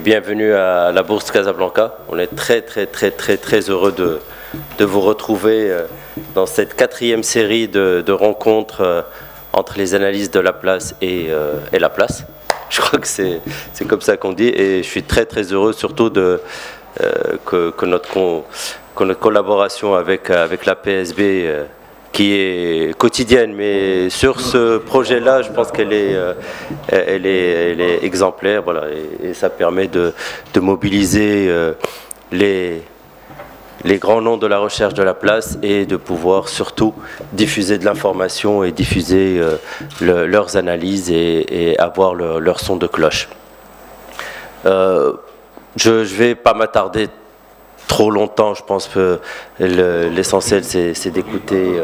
Bienvenue à la Bourse Casablanca. On est très heureux de vous retrouver dans cette 4e série de rencontres entre les analystes de la place et la place. Je crois que c'est comme ça qu'on dit, et je suis très heureux surtout que notre collaboration avec la PSB qui est quotidienne, mais sur ce projet-là, je pense qu'elle est exemplaire, voilà, et ça permet de mobiliser les grands noms de la recherche de la place et de pouvoir surtout diffuser de l'information et diffuser leurs analyses et avoir leur son de cloche. Je ne vais pas m'attarder trop longtemps, je pense que l'essentiel c'est d'écouter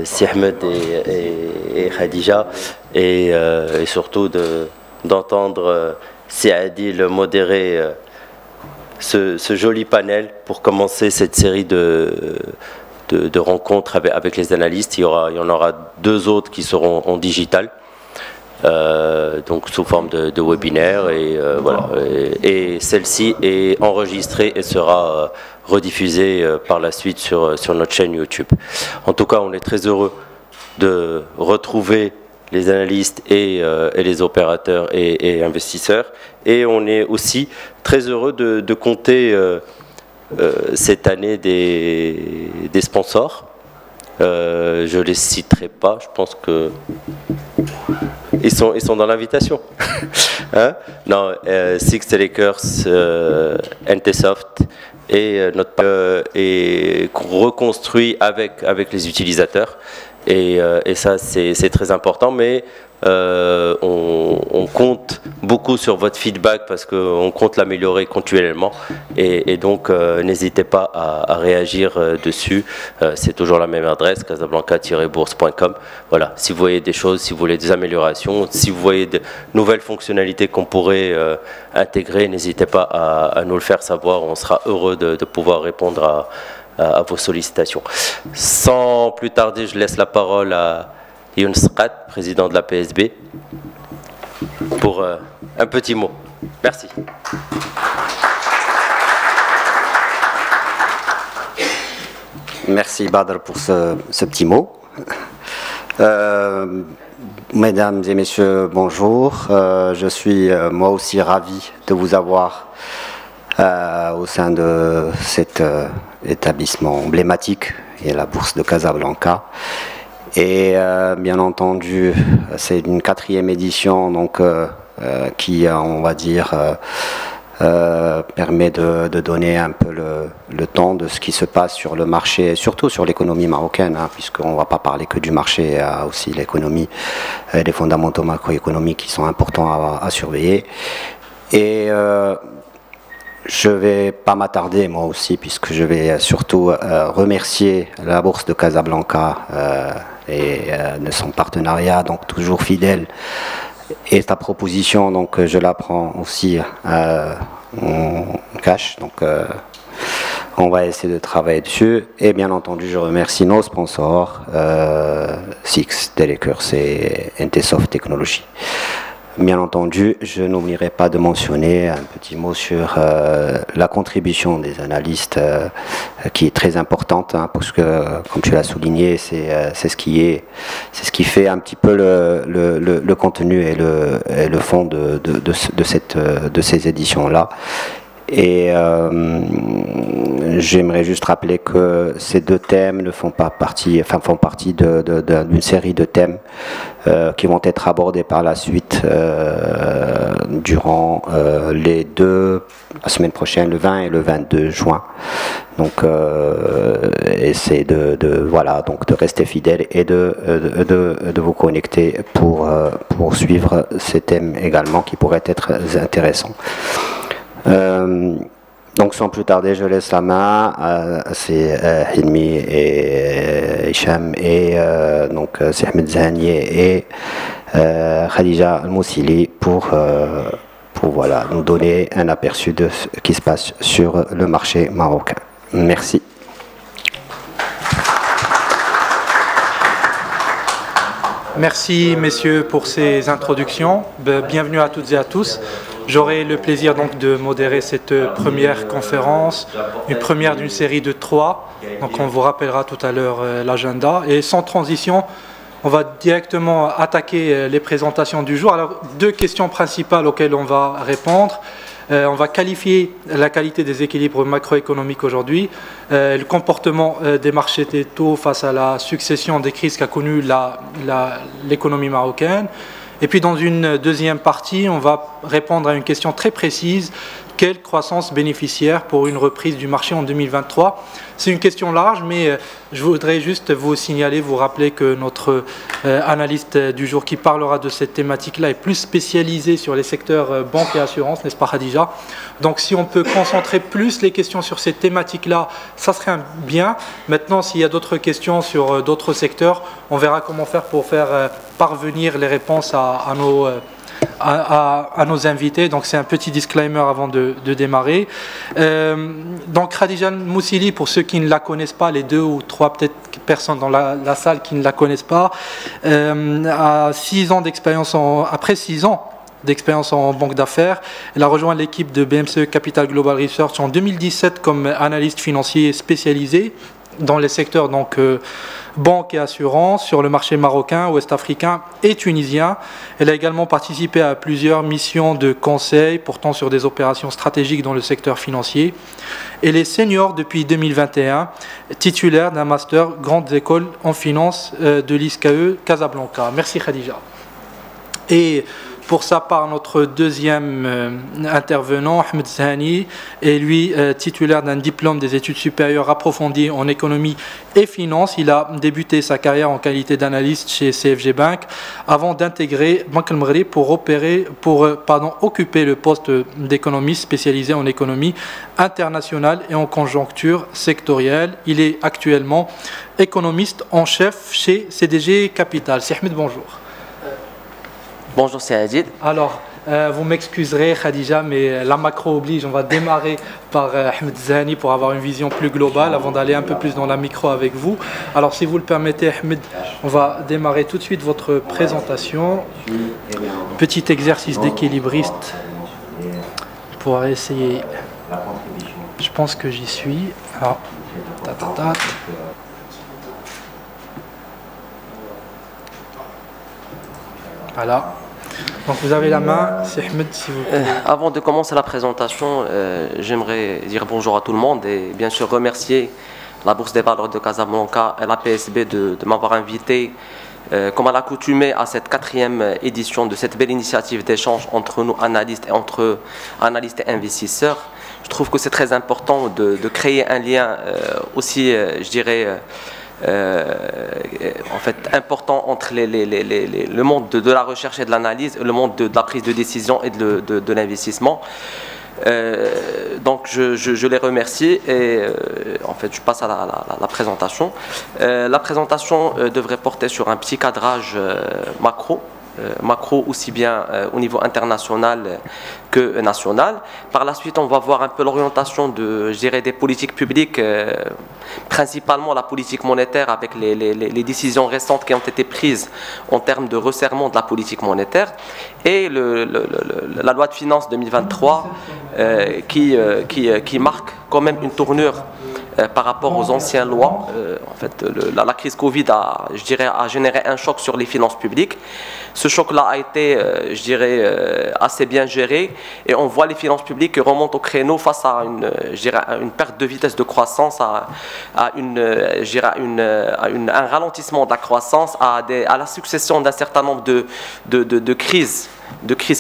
Si Ahmed et Khadija et surtout d'entendre Si Adil modérer ce joli panel pour commencer cette série de rencontres avec les analystes. Il y en aura 2 autres qui seront en digital. Donc sous forme de webinaire, et voilà, et celle-ci est enregistrée et sera rediffusée par la suite sur notre chaîne YouTube. En tout cas, on est très heureux de retrouver les analystes et les opérateurs et investisseurs, et on est aussi très heureux de compter cette année des sponsors. Je les citerai pas, je pense que ils sont dans l'invitation. Hein? Non, Six Lakers, NTSoft et est reconstruit avec les utilisateurs, et ça c'est très important, mais on compte beaucoup sur votre feedback parce qu'on compte l'améliorer continuellement, et donc n'hésitez pas à réagir dessus. C'est toujours la même adresse, casablanca-bourse.com. Voilà, si vous voyez des choses, si vous voulez des améliorations, si vous voyez de nouvelles fonctionnalités qu'on pourrait intégrer, n'hésitez pas à nous le faire savoir. On sera heureux de pouvoir répondre à vos sollicitations. Sans plus tarder, je laisse la parole à Younes Qat, président de la PSB, pour un petit mot. Merci. Merci Badr pour ce petit mot. Mesdames et messieurs, bonjour. Je suis moi aussi ravi de vous avoir au sein de cet établissement emblématique et la Bourse de Casablanca. Et bien entendu, c'est une 4e édition, donc qui, on va dire, permet de donner un peu le temps de ce qui se passe sur le marché, surtout sur l'économie marocaine, hein, puisqu'on ne va pas parler que du marché, il y a aussi l'économie, les fondamentaux macroéconomiques qui sont importants à surveiller. Et je ne vais pas m'attarder moi aussi, puisque je vais surtout remercier la Bourse de Casablanca et de son partenariat, donc toujours fidèle. Et ta proposition, donc je la prends aussi en cash, donc on va essayer de travailler dessus. Et bien entendu, je remercie nos sponsors, Six Lakers et NTSoft Technologies. Bien entendu, je n'oublierai pas de mentionner un petit mot sur la contribution des analystes qui est très importante, hein, parce que, comme tu l'as souligné, c'est ce qui fait un petit peu le contenu et le fond de ces éditions-là. Et j'aimerais juste rappeler que ces 2 thèmes ne font pas partie, enfin font partie d'une série de thèmes qui vont être abordés par la suite durant la semaine prochaine, le 20 et le 22 juin. Donc essayez de rester fidèle et de vous connecter pour suivre ces thèmes également qui pourraient être intéressants. Donc sans plus tarder, je laisse la main à Hilmi et Hicham et donc c'est Ahmed Zahanieh et Khadija Al-Moussili pour voilà, nous donner un aperçu de ce qui se passe sur le marché marocain. Merci. Merci messieurs pour ces introductions. Bienvenue à toutes et à tous. J'aurai le plaisir donc de modérer cette première conférence, une première d'une série de 3. Donc on vous rappellera tout à l'heure l'agenda. Et sans transition, on va directement attaquer les présentations du jour. Alors 2 questions principales auxquelles on va répondre. On va qualifier la qualité des équilibres macroéconomiques aujourd'hui, le comportement des marchés des taux face à la succession des crises qu'a connue l'économie marocaine. Et puis dans une deuxième partie, on va répondre à une question très précise. Quelle croissance bénéficiaire pour une reprise du marché en 2023? C'est une question large, mais je voudrais juste vous signaler, vous rappeler que notre analyste du jour qui parlera de cette thématique-là est plus spécialisé sur les secteurs banque et assurance, n'est-ce pas Khadija? Donc si on peut concentrer plus les questions sur cette thématique-là, ça serait bien. Maintenant, s'il y a d'autres questions sur d'autres secteurs, on verra comment faire pour faire parvenir les réponses à nos invités. Donc c'est un petit disclaimer avant de démarrer. Donc Khadija Moussili, pour ceux qui ne la connaissent pas, les 2 ou 3 peut-être personnes dans la salle qui ne la connaissent pas, a 6 ans d'expérience après 6 ans d'expérience en banque d'affaires. Elle a rejoint l'équipe de BMCE Capital Global Research en 2017 comme analyste financier spécialisé dans les secteurs donc banque et assurance sur le marché marocain, ouest-africain et tunisien. Elle a également participé à plusieurs missions de conseil portant sur des opérations stratégiques dans le secteur financier. Elle est senior depuis 2021, titulaire d'un master grande école en finance de l'ISCAE Casablanca. Merci Khadija. Et pour sa part, notre deuxième intervenant, Ahmed Zahani, est lui titulaire d'un diplôme des études supérieures approfondies en économie et finance. Il a débuté sa carrière en qualité d'analyste chez CFG Bank avant d'intégrer Banque El Maghreb pour occuper le poste d'économiste spécialisé en économie internationale et en conjoncture sectorielle. Il est actuellement économiste en chef chez CDG Capital. C'est Ahmed, bonjour. Bonjour, c'est Adid. Alors, vous m'excuserez Khadija, mais la macro oblige. On va démarrer par Ahmed Zahani pour avoir une vision plus globale avant d'aller un peu plus dans la micro avec vous. Alors, si vous le permettez, Ahmed, on va démarrer tout de suite votre présentation. Petit exercice d'équilibriste pour essayer. Je pense que j'y suis. Alors, Voilà. Donc vous avez la main, c'est Ahmed, si vous voulez. Avant de commencer la présentation, j'aimerais dire bonjour à tout le monde et bien sûr remercier la Bourse des valeurs de Casablanca et la PSB de m'avoir invité, comme à l'accoutumée, à cette 4e édition de cette belle initiative d'échange entre nous analystes et entre analystes et investisseurs. Je trouve que c'est très important de créer un lien aussi, je dirais, en fait important entre le monde de la recherche et de l'analyse, le monde de la prise de décision et de l'investissement. Donc je les remercie et en fait je passe à la présentation. La présentation devrait porter sur un petit cadrage macro aussi bien au niveau international que national. Par la suite, on va voir un peu l'orientation je dirais, des politiques publiques, principalement la politique monétaire avec les décisions récentes qui ont été prises en termes de resserrement de la politique monétaire et la loi de finances 2023 qui marque quand même une tournure par rapport aux anciennes lois. En fait, la crise Covid a généré un choc sur les finances publiques. Ce choc-là a été, je dirais, assez bien géré et on voit les finances publiques qui remontent au créneau face à une perte de vitesse de croissance, à un ralentissement de la croissance, à la succession d'un certain nombre de crises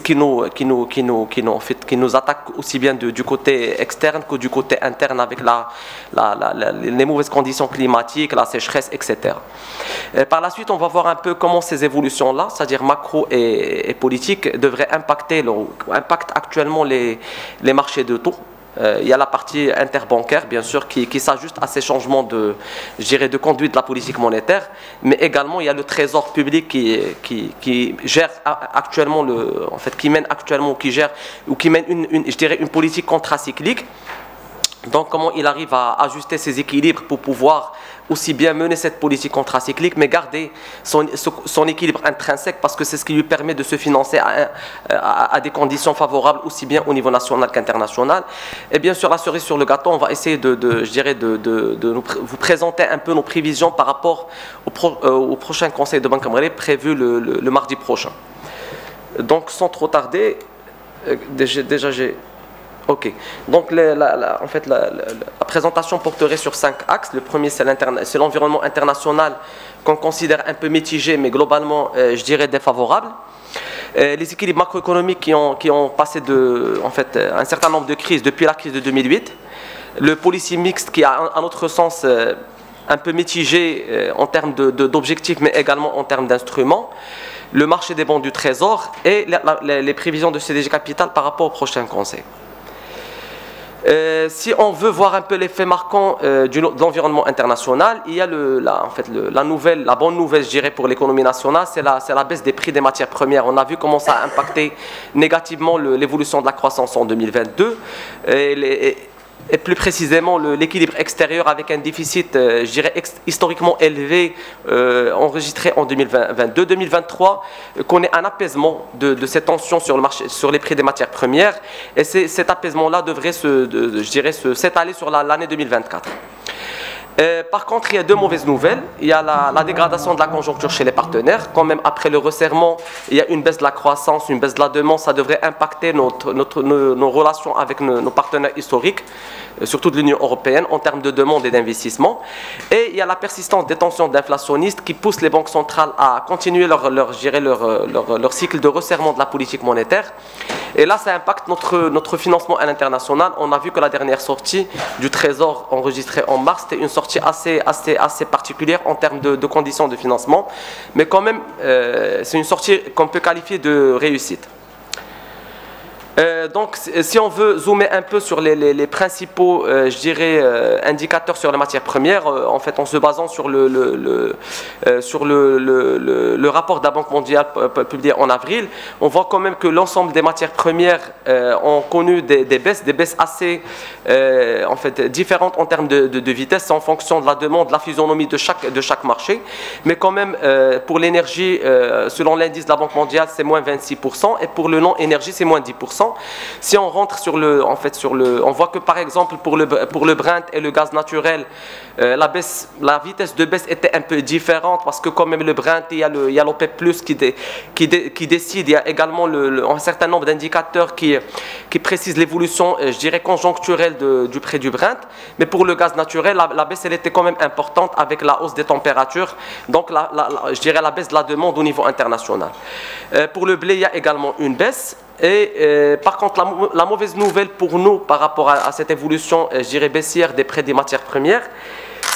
qui nous attaquent aussi bien du côté externe que du côté interne avec les mauvaises conditions climatiques, la sécheresse, etc. Par la suite, on va voir un peu comment ces évolutions-là, c'est-à-dire macro et politique, devraient impacter actuellement les marchés de taux. Il y a la partie interbancaire, bien sûr, qui s'ajuste à ces changements de conduite de la politique monétaire, mais également il y a le trésor public qui gère actuellement qui mène une politique contracyclique. Donc comment il arrive à ajuster ses équilibres pour pouvoir aussi bien mener cette politique contracyclique, mais garder son équilibre intrinsèque, parce que c'est ce qui lui permet de se financer à des conditions favorables, aussi bien au niveau national qu'international. Et bien sûr, la cerise sur le gâteau, on va essayer de vous présenter un peu nos prévisions par rapport au prochain Conseil de Banque Amrali prévu le mardi prochain. Donc sans trop tarder, déjà j'ai... Ok, donc en fait, la présentation porterait sur 5 axes. Le premier, c'est l'environnement international qu'on considère un peu mitigé, mais globalement, je dirais défavorable. Les équilibres macroéconomiques qui ont passé un certain nombre de crises depuis la crise de 2008. Le policy mixte qui a, à notre sens, un peu mitigé en termes d'objectifs, mais également en termes d'instruments. Le marché des bons du Trésor et les prévisions de CDG Capital par rapport au prochain Conseil. Si on veut voir un peu l'effet marquant de l'environnement international, il y a la bonne nouvelle, je dirais, pour l'économie nationale, c'est la baisse des prix des matières premières. On a vu comment ça a impacté négativement l'évolution de la croissance en 2022. Et plus précisément l'équilibre extérieur avec un déficit, je dirais, historiquement élevé enregistré en 2022-2023, connaît un apaisement de ces tensions sur le marché, sur les prix des matières premières, et cet apaisement-là devrait s'étaler sur l'année 2024. Par contre, il y a deux mauvaises nouvelles. Il y a la dégradation de la conjoncture chez les partenaires. Quand même, après le resserrement, il y a une baisse de la croissance, une baisse de la demande. Ça devrait impacter nos relations avec nos partenaires historiques, surtout de l'Union européenne, en termes de demande et d'investissement. Et il y a la persistance des tensions inflationnistes qui poussent les banques centrales à continuer leur cycle de resserrement de la politique monétaire. Et là, ça impacte notre financement à l'international. On a vu que la dernière sortie du Trésor enregistrée en mars, c'était une sortie assez particulière en termes de conditions de financement. Mais quand même, c'est une sortie qu'on peut qualifier de réussite. Donc, si on veut zoomer un peu sur les principaux, je dirais, indicateurs sur les matières premières, en fait, en se basant sur le rapport de la Banque mondiale publié en avril, on voit quand même que l'ensemble des matières premières ont connu des baisses assez, en fait, différentes en termes de vitesse, en fonction de la demande, de la physionomie de chaque marché. Mais quand même, pour l'énergie, selon l'indice de la Banque mondiale, c'est moins 26%, et pour le non-énergie, c'est moins 10%. Si on rentre on voit que par exemple pour le Brent et le gaz naturel, la vitesse de baisse était un peu différente, parce que quand même le Brent, il y a l'OPEP+ qui décide. Il y a également un certain nombre d'indicateurs qui précisent l'évolution, je dirais, conjoncturelle du prix du Brent. Mais pour le gaz naturel, la baisse, elle était quand même importante avec la hausse des températures, donc je dirais la baisse de la demande au niveau international. Pour le blé, il y a également une baisse. Et par contre, la mauvaise nouvelle pour nous par rapport à cette évolution, je dirais, baissière des prix des matières premières,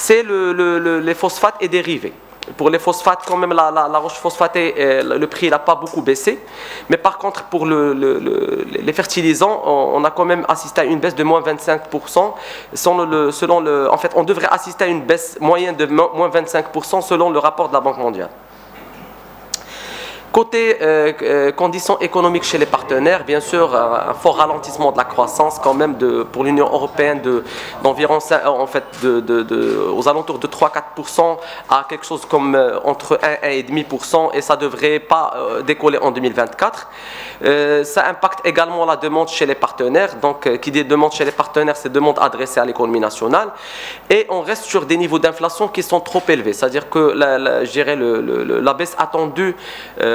c'est les phosphates et dérivés. Pour les phosphates, quand même, la roche phosphatée, le prix n'a pas beaucoup baissé. Mais par contre, pour les fertilisants, on a quand même assisté à une baisse de moins 25%. En fait, on devrait assister à une baisse moyenne de moins 25% selon le rapport de la Banque mondiale. Côté conditions économiques chez les partenaires, bien sûr, un fort ralentissement de la croissance quand même pour l'Union européenne d'environ aux alentours de 3-4% à quelque chose comme entre 1 et 1,5%, et ça ne devrait pas décoller en 2024. Ça impacte également la demande chez les partenaires. Donc, qui dit demande chez les partenaires, c'est demande adressée à l'économie nationale. Et on reste sur des niveaux d'inflation qui sont trop élevés. C'est-à-dire que je dirais la baisse attendue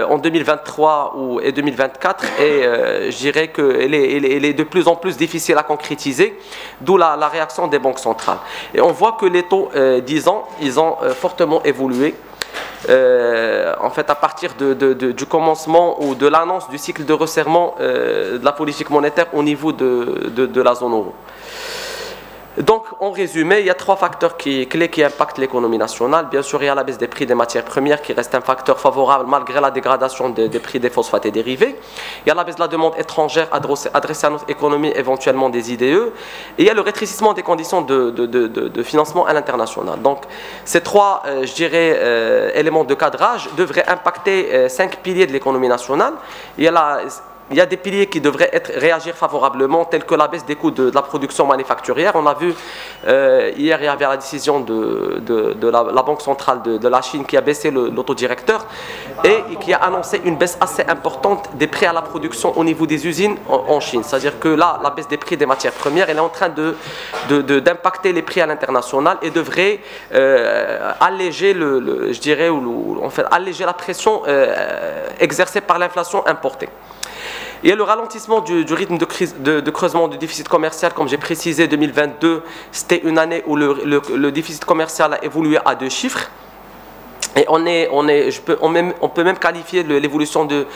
en 2023 et 2024, et je dirais qu'elle est de plus en plus difficile à concrétiser, d'où la réaction des banques centrales. Et on voit que les taux 10 ans, ils ont fortement évolué. En fait, à partir du commencement ou de l'annonce du cycle de resserrement de la politique monétaire au niveau de la zone euro. Donc, en résumé, il y a 3 facteurs clés qui impactent l'économie nationale. Bien sûr, il y a la baisse des prix des matières premières qui reste un facteur favorable malgré la dégradation des prix des phosphates et dérivés. Il y a la baisse de la demande étrangère adressée à notre économie, éventuellement des IDE. Et il y a le rétrécissement des conditions de financement à l'international. Donc, ces 3, je dirais, éléments de cadrage devraient impacter 5 piliers de l'économie nationale. Il y a il y a des piliers qui devraient réagir favorablement, tels que la baisse des coûts de la production manufacturière. On a vu hier, il y avait la décision de la Banque centrale de la Chine qui a baissé l'autodirecteur et qui a annoncé une baisse assez importante des prix à la production au niveau des usines en Chine. C'est-à-dire que là, la baisse des prix des matières premières, elle est en train d'impacter les prix à l'international et devrait alléger, je dirais, en fait, alléger la pression exercée par l'inflation importée. Il y a le ralentissement du rythme de creusement du déficit commercial. Comme j'ai précisé, 2022, c'était une année où le déficit commercial a évolué à 2 chiffres. Et on peut même qualifier l'évolution du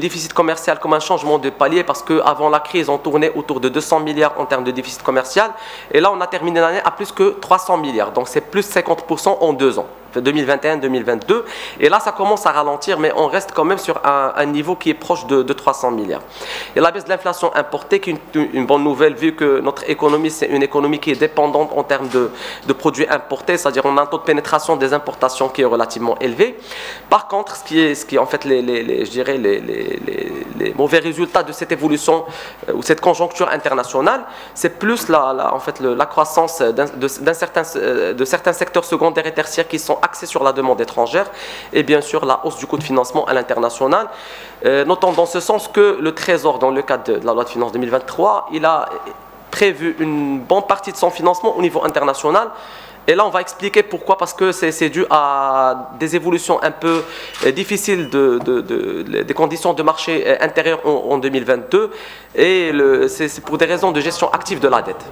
déficit commercial comme un changement de palier parce qu'avant la crise, on tournait autour de 200 milliards en termes de déficit commercial. Et là, on a terminé l'année à plus que 300 milliards. Donc, c'est plus 50% en 2 ans. 2021-2022. Et là, ça commence à ralentir, mais on reste quand même sur un niveau qui est proche de 300 milliards. Et la baisse de l'inflation importée, qui est une bonne nouvelle, vu que notre économie, c'est une économie qui est dépendante en termes de produits importés, c'est-à-dire on a un taux de pénétration des importations qui est relativement élevé. Par contre, ce qui est en fait je dirais les mauvais résultats de cette évolution ou cette conjoncture internationale, c'est plus la croissance de certains secteurs secondaires et tertiaires qui sont axés sur la demande étrangère et bien sûr la hausse du coût de financement à l'international. Notons dans ce sens que le Trésor, dans le cadre de la loi de finances 2023, il a prévu une bonne partie de son financement au niveau international. Et là, on va expliquer pourquoi, parce que c'est dû à des évolutions un peu difficiles des conditions de marché intérieur en 2022 et c'est pour des raisons de gestion active de la dette.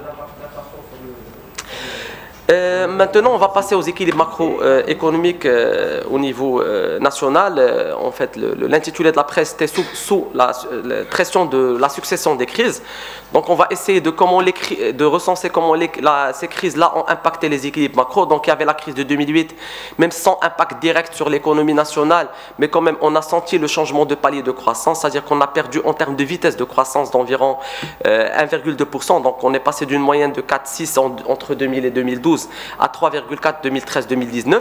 Maintenant, on va passer aux équilibres macroéconomiques au niveau national. En fait, l'intitulé de la presse était sous la pression de la succession des crises. Donc, on va essayer de recenser comment ces crises-là ont impacté les équilibres macro. Donc, il y avait la crise de 2008, même sans impact direct sur l'économie nationale, mais quand même, on a senti le changement de palier de croissance, c'est-à-dire qu'on a perdu en termes de vitesse de croissance d'environ 1,2%. Donc, on est passé d'une moyenne de 4,6 entre 2000 et 2012 à 3,4 2013-2019.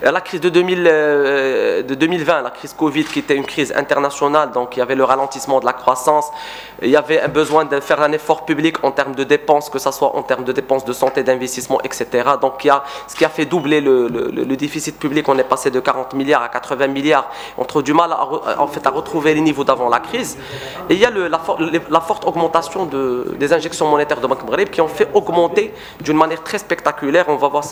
La crise de 2020, la crise Covid, qui était une crise internationale, donc il y avait le ralentissement de la croissance, il y avait un besoin de faire un effort public en termes de dépenses, que ce soit en termes de dépenses de santé, d'investissement, etc. Donc ce qui a fait doubler le déficit public, on est passé de 40 milliards à 80 milliards. On trouve du mal à retrouver les niveaux d'avant la crise. Et il y a la forte augmentation des injections monétaires de Banque Maghreb qui ont fait augmenter d'une manière très spectaculaire, on va voir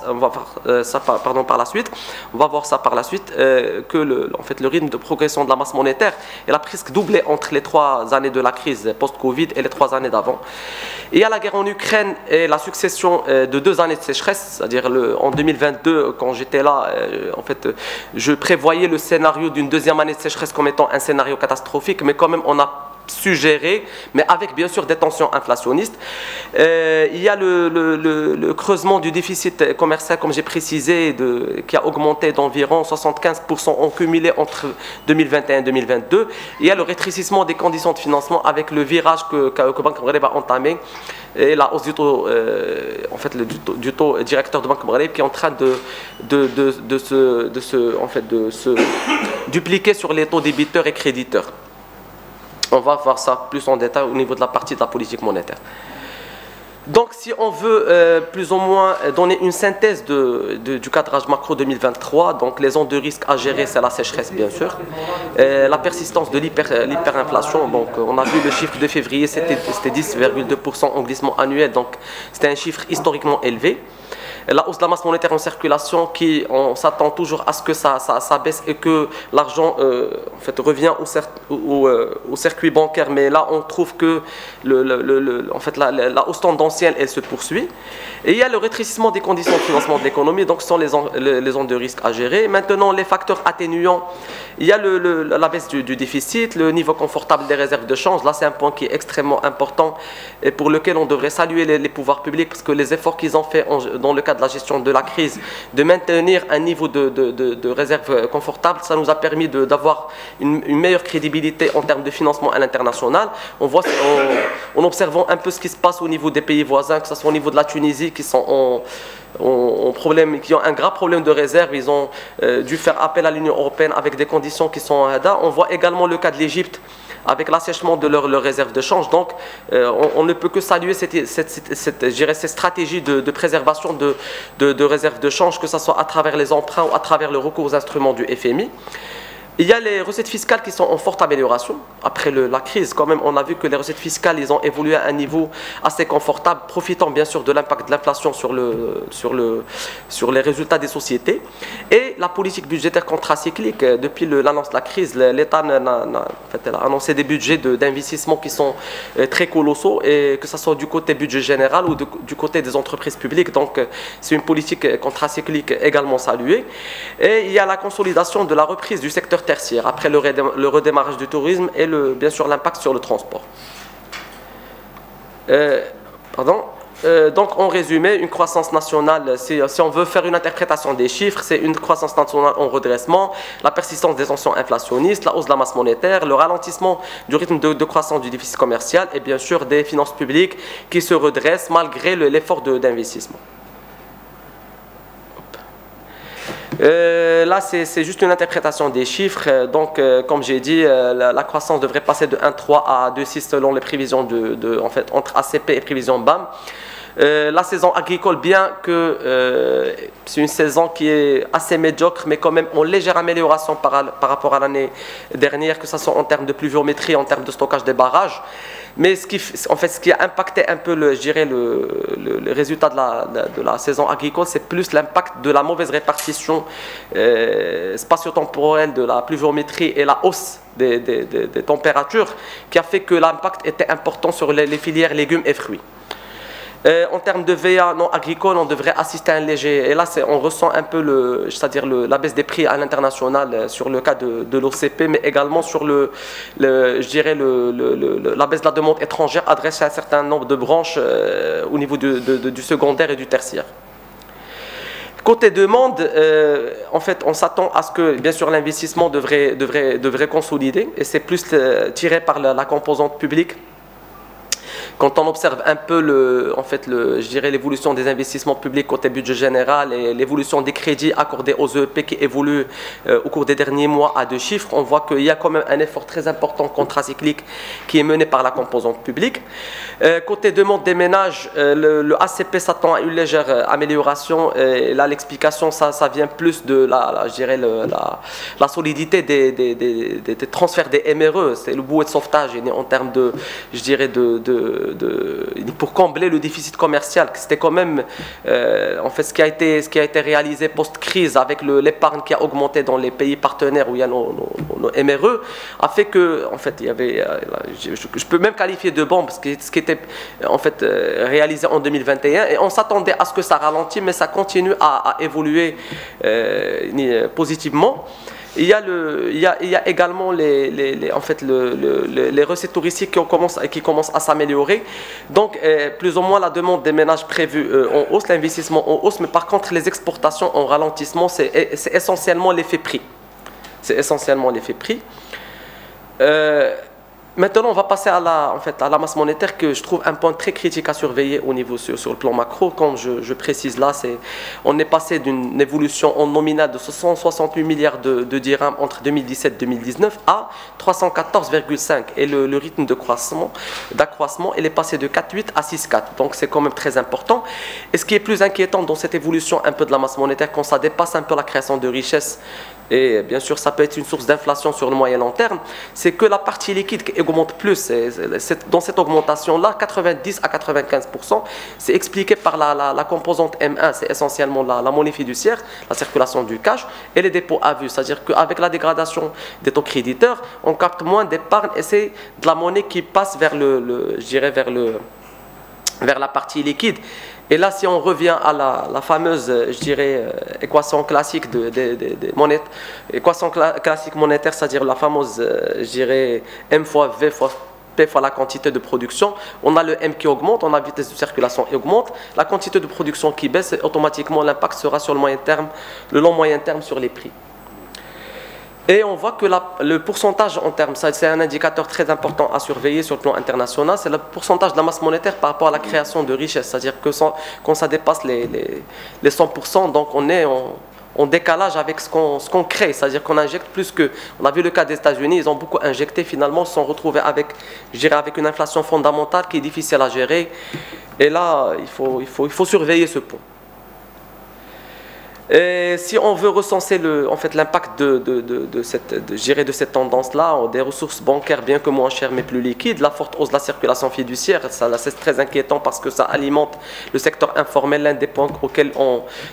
ça par la suite. On va voir ça par la suite, que le rythme de progression de la masse monétaire, elle a presque doublé entre les 3 années de la crise post-Covid et les 3 années d'avant. Et il y a la guerre en Ukraine et la succession de 2 années de sécheresse, c'est-à-dire en 2022, quand j'étais là, en fait, je prévoyais le scénario d'une 2e année de sécheresse comme étant un scénario catastrophique, mais quand même, on a suggéré, mais avec bien sûr des tensions inflationnistes. Il y a le creusement du déficit commercial, comme j'ai précisé, qui a augmenté d'environ 75% en cumulé entre 2021 et 2022. Il y a le rétrécissement des conditions de financement avec le virage que Banque Maghreb a entamé et la hausse du taux, du taux directeur de Banque Maghreb qui est en train de se dupliquer sur les taux débiteurs et créditeurs. On va voir ça plus en détail au niveau de la partie de la politique monétaire. Donc, si on veut plus ou moins donner une synthèse du cadrage macro 2023, donc les zones de risque à gérer, c'est la sécheresse bien sûr, la persistance de l'hyperinflation. Donc, on a vu le chiffre de février, c'était 10,2% en glissement annuel, donc c'était un chiffre historiquement élevé. La hausse de la masse monétaire en circulation, on s'attend toujours à ce que ça baisse et que l'argent revient au circuit bancaire. Mais là, on trouve que la hausse tendancielle, elle se poursuit. Et il y a le rétrécissement des conditions de financement de l'économie, donc ce sont les zones de risque à gérer. Maintenant, les facteurs atténuants, il y a la baisse du déficit, le niveau confortable des réserves de change. Là, c'est un point qui est extrêmement important et pour lequel on devrait saluer les pouvoirs publics parce que les efforts qu'ils ont fait dans le cadre de la gestion de la crise, de maintenir un niveau de réserve confortable, ça nous a permis d'avoir une meilleure crédibilité en termes de financement à l'international. En observant un peu ce qui se passe au niveau des pays voisins, que ce soit au niveau de la Tunisie, qui sont qui ont un grave problème de réserve, ils ont dû faire appel à l'Union européenne avec des conditions qui sont on voit également le cas de l'Égypte avec l'assèchement de leurs réserves de change. Donc, on ne peut que saluer cette stratégie de préservation de réserves de change, que ce soit à travers les emprunts ou à travers le recours aux instruments du FMI. Il y a les recettes fiscales qui sont en forte amélioration. Après la crise, quand même, on a vu que les recettes fiscales, ils ont évolué à un niveau assez confortable, profitant bien sûr de l'impact de l'inflation sur les résultats des sociétés. Et la politique budgétaire contracyclique, depuis l'annonce de la crise, l'État a annoncé des budgets d'investissement qui sont très colossaux, et que ce soit du côté budget général ou du côté des entreprises publiques. Donc, c'est une politique contracyclique également saluée. Et il y a la consolidation de la reprise du secteur tertiaire, après le redémarrage du tourisme et bien sûr l'impact sur le transport. Donc en résumé, une croissance nationale, si on veut faire une interprétation des chiffres, c'est une croissance nationale en redressement, la persistance des tensions inflationnistes, la hausse de la masse monétaire, le ralentissement du rythme de croissance du déficit commercial et bien sûr des finances publiques qui se redressent malgré l'effort d'investissement. Là, c'est juste une interprétation des chiffres. Donc, comme j'ai dit, la croissance devrait passer de 1,3 à 2,6 selon les prévisions en fait, entre ACP et prévisions BAM. La saison agricole, bien que c'est une saison qui est assez médiocre, mais quand même en légère amélioration par rapport à l'année dernière, que ce soit en termes de pluviométrie, en termes de stockage des barrages. Mais ce qui a impacté un peu, je dirais, le résultat de la saison agricole, c'est plus l'impact de la mauvaise répartition spatio-temporelle de la pluviométrie et la hausse des températures qui a fait que l'impact était important sur les filières légumes et fruits. En termes de VA non agricole, on devrait assister à un léger, et là on ressent un peu la baisse des prix à l'international sur le cas de l'OCP, mais également sur je dirais la baisse de la demande étrangère adressée à un certain nombre de branches au niveau du secondaire et du tertiaire. Côté demande, en fait, on s'attend à ce que, bien sûr, l'investissement devrait consolider, et c'est plus tiré par la composante publique. Quand on observe un peu je dirais l'évolution des investissements publics côté budget général et l'évolution des crédits accordés aux EEP qui évoluent au cours des derniers mois à 2 chiffres, on voit qu'il y a quand même un effort très important contracyclique qui est mené par la composante publique. Côté demande des ménages, le ACP s'attend à une légère amélioration. Et là, l'explication, ça vient plus de je dirais la solidité des transferts des MRE. C'est le bouée de sauvetage en termes de, je dirais, pour combler le déficit commercial. C'était quand même en fait ce qui a été réalisé post-crise avec l'épargne qui a augmenté dans les pays partenaires où il y a nos MRE, a fait que en fait il y avait je peux même qualifier de bombe ce qui était en fait réalisé en 2021, et on s'attendait à ce que ça ralentisse, mais ça continue à évoluer positivement. Il y a également les recettes touristiques qui commencent à s'améliorer. Donc, plus ou moins, la demande des ménages prévue en hausse, l'investissement en hausse, mais par contre, les exportations en ralentissement, c'est essentiellement l'effet prix. C'est essentiellement l'effet prix. Maintenant, on va passer à la masse monétaire, que je trouve un point très critique à surveiller au niveau sur le plan macro. Comme je précise là, on est passé d'une évolution en nominal de 168 milliards de dirhams entre 2017 et 2019 à 314,5. Et le rythme d'accroissement, il est passé de 4,8 à 6,4. Donc c'est quand même très important. Et ce qui est plus inquiétant dans cette évolution un peu de la masse monétaire, quand ça dépasse un peu la création de richesse, et bien sûr ça peut être une source d'inflation sur le moyen long terme, c'est que la partie liquide qui augmente plus. Dans cette augmentation-là, 90 à 95%, c'est expliqué par la composante M1, c'est essentiellement la monnaie fiduciaire, la circulation du cash et les dépôts à vue. C'est-à-dire qu'avec la dégradation des taux créditeurs, on capte moins d'épargne et c'est de la monnaie qui passe vers la partie liquide. Et là, si on revient à la fameuse, je dirais, équation classique des monnaies, équation classique monétaire, c'est-à-dire la fameuse, je dirais, M fois V fois P fois la quantité de production, on a le M qui augmente, on a la vitesse de circulation qui augmente, la quantité de production qui baisse, et automatiquement l'impact sera sur le long moyen terme sur les prix. Et on voit que le pourcentage en termes, c'est un indicateur très important à surveiller sur le plan international, c'est le pourcentage de la masse monétaire par rapport à la création de richesse. C'est-à-dire que quand ça dépasse les 100%, donc on en décalage avec ce qu'on crée, c'est-à-dire qu'on injecte plus que... On a vu le cas des États-Unis, ils ont beaucoup injecté, finalement, ils se sont retrouvés avec, je dirais, avec une inflation fondamentale qui est difficile à gérer. Et là, il faut surveiller ce point. Et si on veut recenser l'impact de cette tendance-là, des ressources bancaires bien que moins chères mais plus liquides, la forte hausse de la circulation fiduciaire, c'est très inquiétant parce que ça alimente le secteur informel, l'un des points auxquels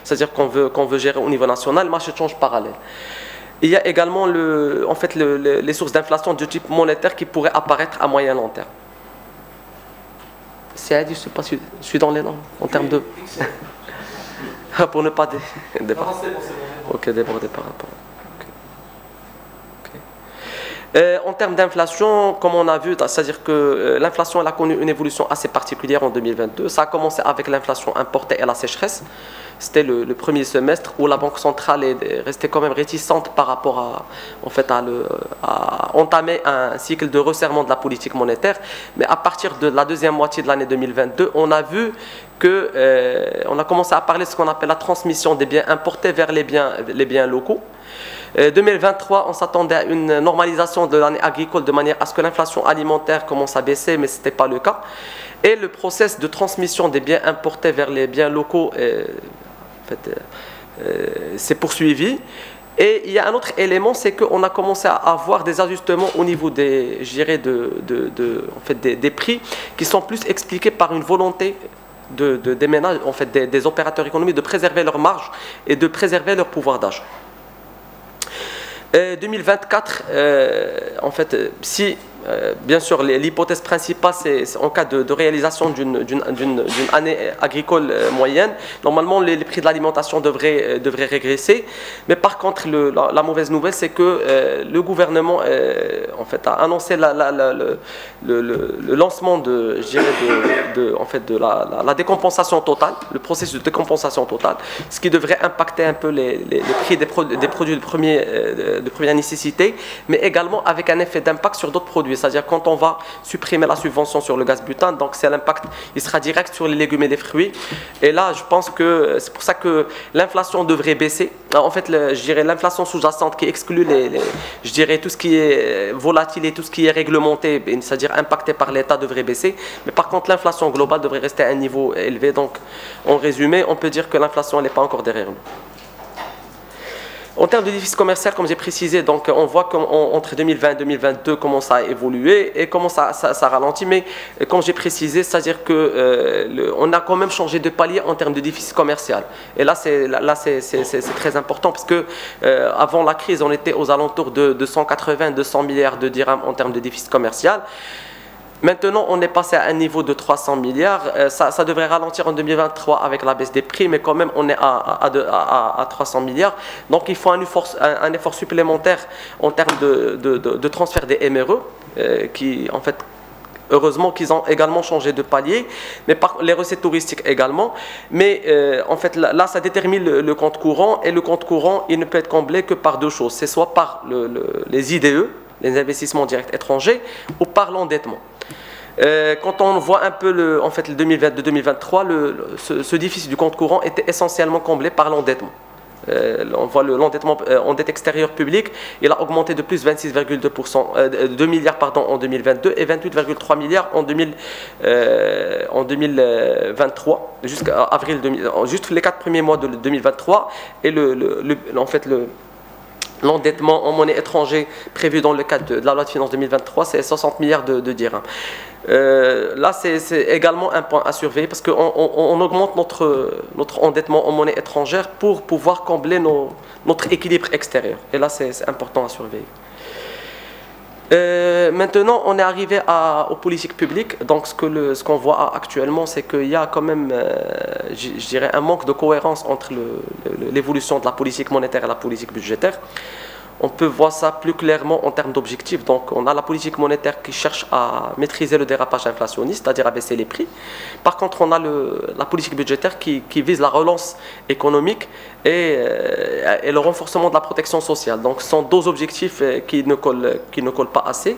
c'est-à-dire qu'on veut gérer au niveau national, le marché de change parallèle. Il y a également les sources d'inflation de type monétaire qui pourraient apparaître à moyen long terme. Je ne sais pas si je suis dans les normes en termes de... Pour ne pas déborder. Ok, déborder par rapport. En termes d'inflation, comme on a vu, c'est-à-dire que l'inflation elle a connu une évolution assez particulière en 2022. Ça a commencé avec l'inflation importée et la sécheresse. C'était le premier semestre où la Banque centrale est restée quand même réticente par rapport à entamer un cycle de resserrement de la politique monétaire. Mais à partir de la deuxième moitié de l'année 2022, on a vu on a commencé à parler de ce qu'on appelle la transmission des biens importés vers les biens locaux. 2023, on s'attendait à une normalisation de l'année agricole de manière à ce que l'inflation alimentaire commence à baisser, mais ce n'était pas le cas. Et le process de transmission des biens importés vers les biens locaux s'est poursuivi. Et il y a un autre élément, c'est qu'on a commencé à avoir des ajustements au niveau des prix qui sont plus expliqués par une volonté des ménages, des opérateurs économiques de préserver leur marge et de préserver leur pouvoir d'achat. 2024, si bien sûr l'hypothèse principale c'est en cas de réalisation d'une année agricole moyenne, normalement les prix de l'alimentation devraient régresser, mais par contre la mauvaise nouvelle c'est que le gouvernement a annoncé le lancement de la décompensation totale, le processus de décompensation totale, ce qui devrait impacter un peu les prix des produits de première nécessité, mais également avec un effet d'impact sur d'autres produits. C'est-à-dire quand on va supprimer la subvention sur le gaz butane, donc c'est l'impact, il sera direct sur les légumes et les fruits. Et là, je pense que c'est pour ça que l'inflation devrait baisser. En fait, je dirais l'inflation sous-jacente qui exclut je dirais tout ce qui est volatile et tout ce qui est réglementé, c'est-à-dire impacté par l'État, devrait baisser. Mais par contre, l'inflation globale devrait rester à un niveau élevé. Donc, en résumé, on peut dire que l'inflation n'est pas encore derrière nous. En termes de déficit commercial, comme j'ai précisé, donc on voit qu'entre 2020 et 2022 comment ça a évolué et comment ça ralentit. Mais comme j'ai précisé, c'est-à-dire qu'on a quand même changé de palier en termes de déficit commercial. Et là, c'est très important parce que avant la crise, on était aux alentours de 180-200 milliards de dirhams en termes de déficit commercial. Maintenant, on est passé à un niveau de 300 milliards. Ça devrait ralentir en 2023 avec la baisse des prix, mais quand même, on est à 300 milliards. Donc, il faut un effort supplémentaire en termes de transfert des MRE, qui, en fait, heureusement qu'ils ont également changé de palier, mais les recettes touristiques également. Mais en fait, là, ça détermine le compte courant, et le compte courant, il ne peut être comblé que par deux choses. C'est soit par les IDE, les investissements directs étrangers, ou par l'endettement. Quand on voit un peu le 2022-2023, ce déficit du compte courant était essentiellement comblé par l'endettement. On voit l'endettement en dette extérieure publique, il a augmenté de plus 26,2%, 2 milliards en 2022 et 28,3 milliards en 2023, jusqu'à avril juste les 4 premiers mois de 2023, et l'endettement en monnaie étrangère prévu dans le cadre de la loi de finances 2023, c'est 60 milliards de dirhams. Là, c'est également un point à surveiller parce qu'on augmente notre endettement en monnaie étrangère pour pouvoir combler notre équilibre extérieur. Et là, c'est important à surveiller. Maintenant, on est arrivé aux politiques publiques. Donc, ce qu'on voit actuellement, c'est qu'il y a quand même, je dirais, un manque de cohérence entre l'évolution de la politique monétaire et la politique budgétaire. on peut voir ça plus clairement en termes d'objectifs. Donc, on a la politique monétaire qui cherche à maîtriser le dérapage inflationniste, c'est-à-dire à baisser les prix. Par contre, on a la politique budgétaire qui vise la relance économique et le renforcement de la protection sociale. Donc, ce sont deux objectifs qui ne collent pas assez.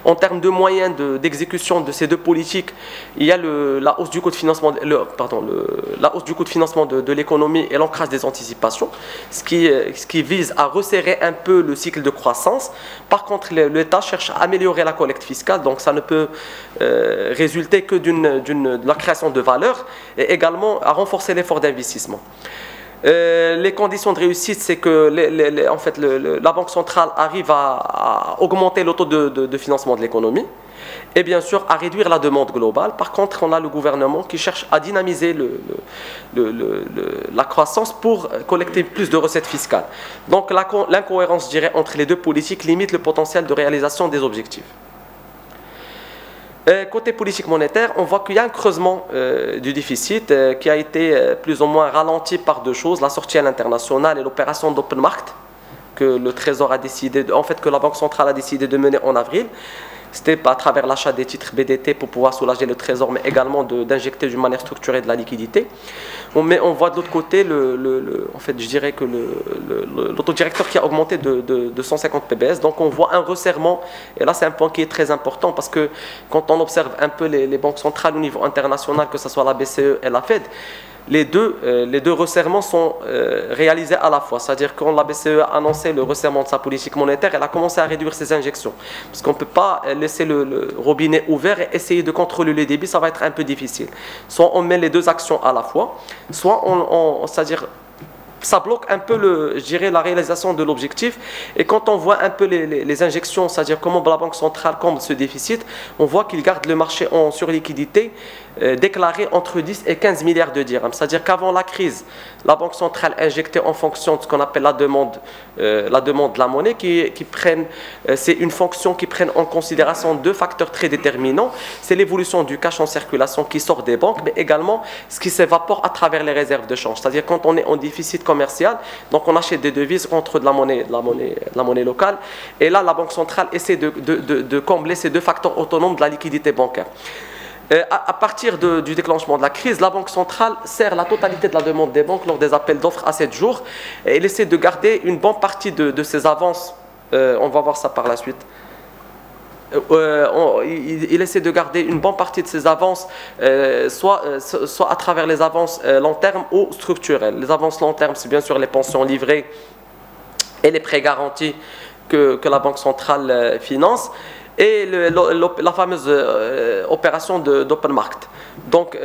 En termes de moyens d'exécution de ces deux politiques, il y a la hausse du coût de financement, la hausse du coût de financement de l'économie et l'ancrage des anticipations, ce qui vise à resserrer un peu le cycle de croissance. Par contre, l'État cherche à améliorer la collecte fiscale, donc ça ne peut résulter que de la création de valeur et également à renforcer l'effort d'investissement. Les conditions de réussite, c'est que en fait, la Banque centrale arrive à augmenter le taux de financement de l'économie et bien sûr à réduire la demande globale. Par contre, on a le gouvernement qui cherche à dynamiser la croissance pour collecter plus de recettes fiscales. Donc l'incohérence, je dirais, entre les deux politiques limite le potentiel de réalisation des objectifs. Côté politique monétaire, on voit qu'il y a un creusement du déficit qui a été plus ou moins ralenti par deux choses, la sortie à l'international et l'opération d'open market que le Trésor a décidé, que la Banque centrale a décidé de mener en avril. C'était à travers l'achat des titres BDT pour pouvoir soulager le Trésor, mais également d'injecter d'une manière structurée de la liquidité. Mais on voit de l'autre côté, je dirais que l'autodirecteur qui a augmenté de 150 PBS. Donc on voit un resserrement, et là c'est un point qui est très important parce que quand on observe un peu les banques centrales au niveau international, que ce soit la BCE et la Fed, les deux resserrements sont réalisés à la fois. C'est-à-dire que quand la BCE a annoncé le resserrement de sa politique monétaire, elle a commencé à réduire ses injections. Parce qu'on ne peut pas laisser le robinet ouvert et essayer de contrôler le débit, ça va être un peu difficile. Soit on met les deux actions à la fois, soit c'est-à-dire ça bloque un peu la réalisation de l'objectif. Et quand on voit un peu les injections, c'est-à-dire comment la Banque centrale comble ce déficit, on voit qu'il garde le marché en surliquidité déclaré entre 10 et 15 milliards de dirhams. C'est-à-dire qu'avant la crise, la Banque centrale injectait en fonction de ce qu'on appelle la demande de la monnaie, c'est une fonction qui prenne en considération deux facteurs très déterminants. C'est l'évolution du cash en circulation qui sort des banques, mais également ce qui s'évapore à travers les réserves de change. C'est-à-dire quand on est en déficit commercial, donc on achète des devises contre de la monnaie locale. Et là, la Banque centrale essaie de combler ces deux facteurs autonomes de la liquidité bancaire. À partir du déclenchement de la crise, la Banque centrale sert la totalité de la demande des banques lors des appels d'offres à 7 jours. Et elle essaie de garder une bonne partie de ses avances. On va voir ça par la suite. Il essaie de garder une bonne partie de ses avances, soit à travers les avances long terme ou structurelles. Les avances long terme, c'est bien sûr les pensions livrées et les prêts garantis que la Banque centrale finance. Et la fameuse opération d'open market. Donc,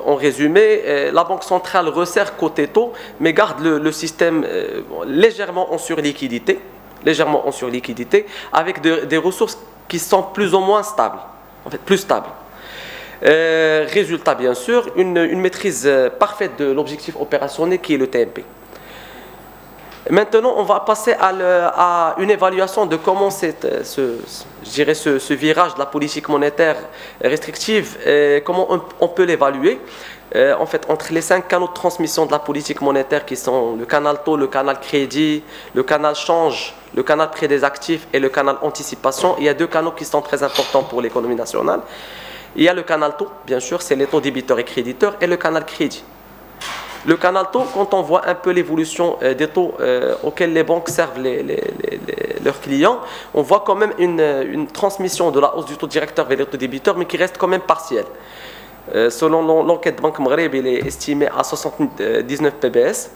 en résumé, la Banque centrale resserre côté taux, mais garde le système légèrement en surliquidité, avec des ressources qui sont plus ou moins stables, en fait plus stables. Résultat, bien sûr, une maîtrise parfaite de l'objectif opérationnel qui est le TMP. Maintenant, on va passer à une évaluation de comment ce virage de la politique monétaire restrictive, comment on peut l'évaluer. En fait, entre les 5 canaux de transmission de la politique monétaire qui sont le canal taux, le canal crédit, le canal change, le canal prêt des actifs et le canal anticipation, il y a 2 canaux qui sont très importants pour l'économie nationale. Il y a le canal taux, bien sûr, c'est les taux débiteurs et créditeurs, et le canal crédit. Le canal taux, quand on voit un peu l'évolution des taux auxquels les banques servent leurs clients, on voit quand même une transmission de la hausse du taux directeur vers les taux débiteurs, mais qui reste quand même partielle. Selon l'enquête Banque Maghreb, il est estimé à 79 PBS.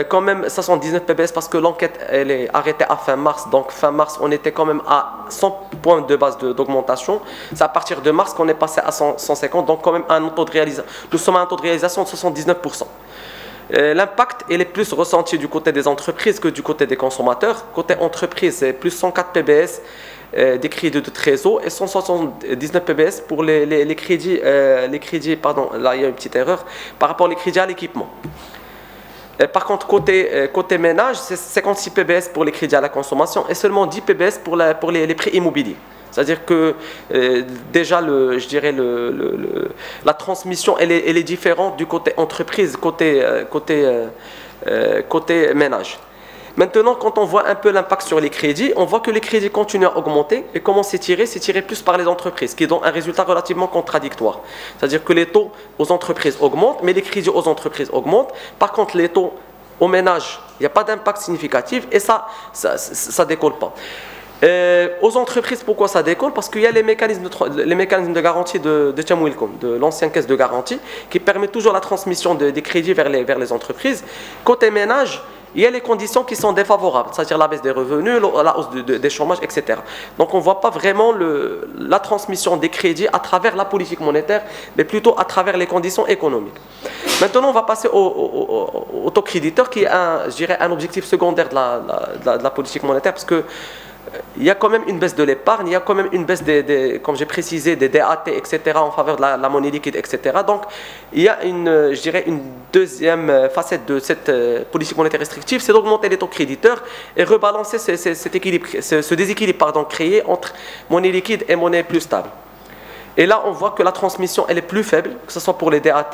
Quand même 79 PBS parce que l'enquête elle est arrêtée à fin mars. Donc fin mars, on était quand même à 100 points de base d'augmentation. C'est à partir de mars qu'on est passé à 150. Donc quand même un taux de réalisation. Nous sommes à un taux de réalisation de 79%. L'impact il est plus ressenti du côté des entreprises que du côté des consommateurs. Côté entreprise, c'est plus 104 PBS des crédits de trésor et 179 PBS pour les crédits. Pardon, là il y a une petite erreur par rapport aux crédits à l'équipement. Par contre, côté ménage, c'est 56 PBS pour les crédits à la consommation et seulement 10 PBS pour les prêts immobiliers. C'est-à-dire que déjà, la transmission, elle est différente du côté entreprise, côté ménage. Maintenant, quand on voit un peu l'impact sur les crédits, on voit que les crédits continuent à augmenter. Et comment c'est tiré? C'est tiré plus par les entreprises, qui donne un résultat relativement contradictoire. C'est-à-dire que les taux aux entreprises augmentent, mais les crédits aux entreprises augmentent. Par contre, les taux aux ménages, il n'y a pas d'impact significatif et ça décolle pas. Aux entreprises, pourquoi ça décolle? Parce qu'il y a les mécanismes de garantie de Tchamouilkoum, de l'ancienne caisse de garantie, qui permet toujours la transmission des crédits vers les entreprises. Côté ménage, il y a les conditions qui sont défavorables, c'est-à-dire la baisse des revenus, la hausse des chômages, etc. Donc on ne voit pas vraiment la transmission des crédits à travers la politique monétaire, mais plutôt à travers les conditions économiques. Maintenant, on va passer au taux créditeur, qui est je dirais, un objectif secondaire de la politique monétaire, parce que il y a quand même une baisse de l'épargne, il y a quand même une baisse comme j'ai précisé, des DAT, etc., en faveur de la monnaie liquide, etc. Donc, il y a je dirais, une deuxième facette de cette politique monétaire restrictive, c'est d'augmenter les taux créditeurs et rebalancer ce déséquilibre créé entre monnaie liquide et monnaie plus stable. Et là, on voit que la transmission, elle est plus faible, que ce soit pour les DAT,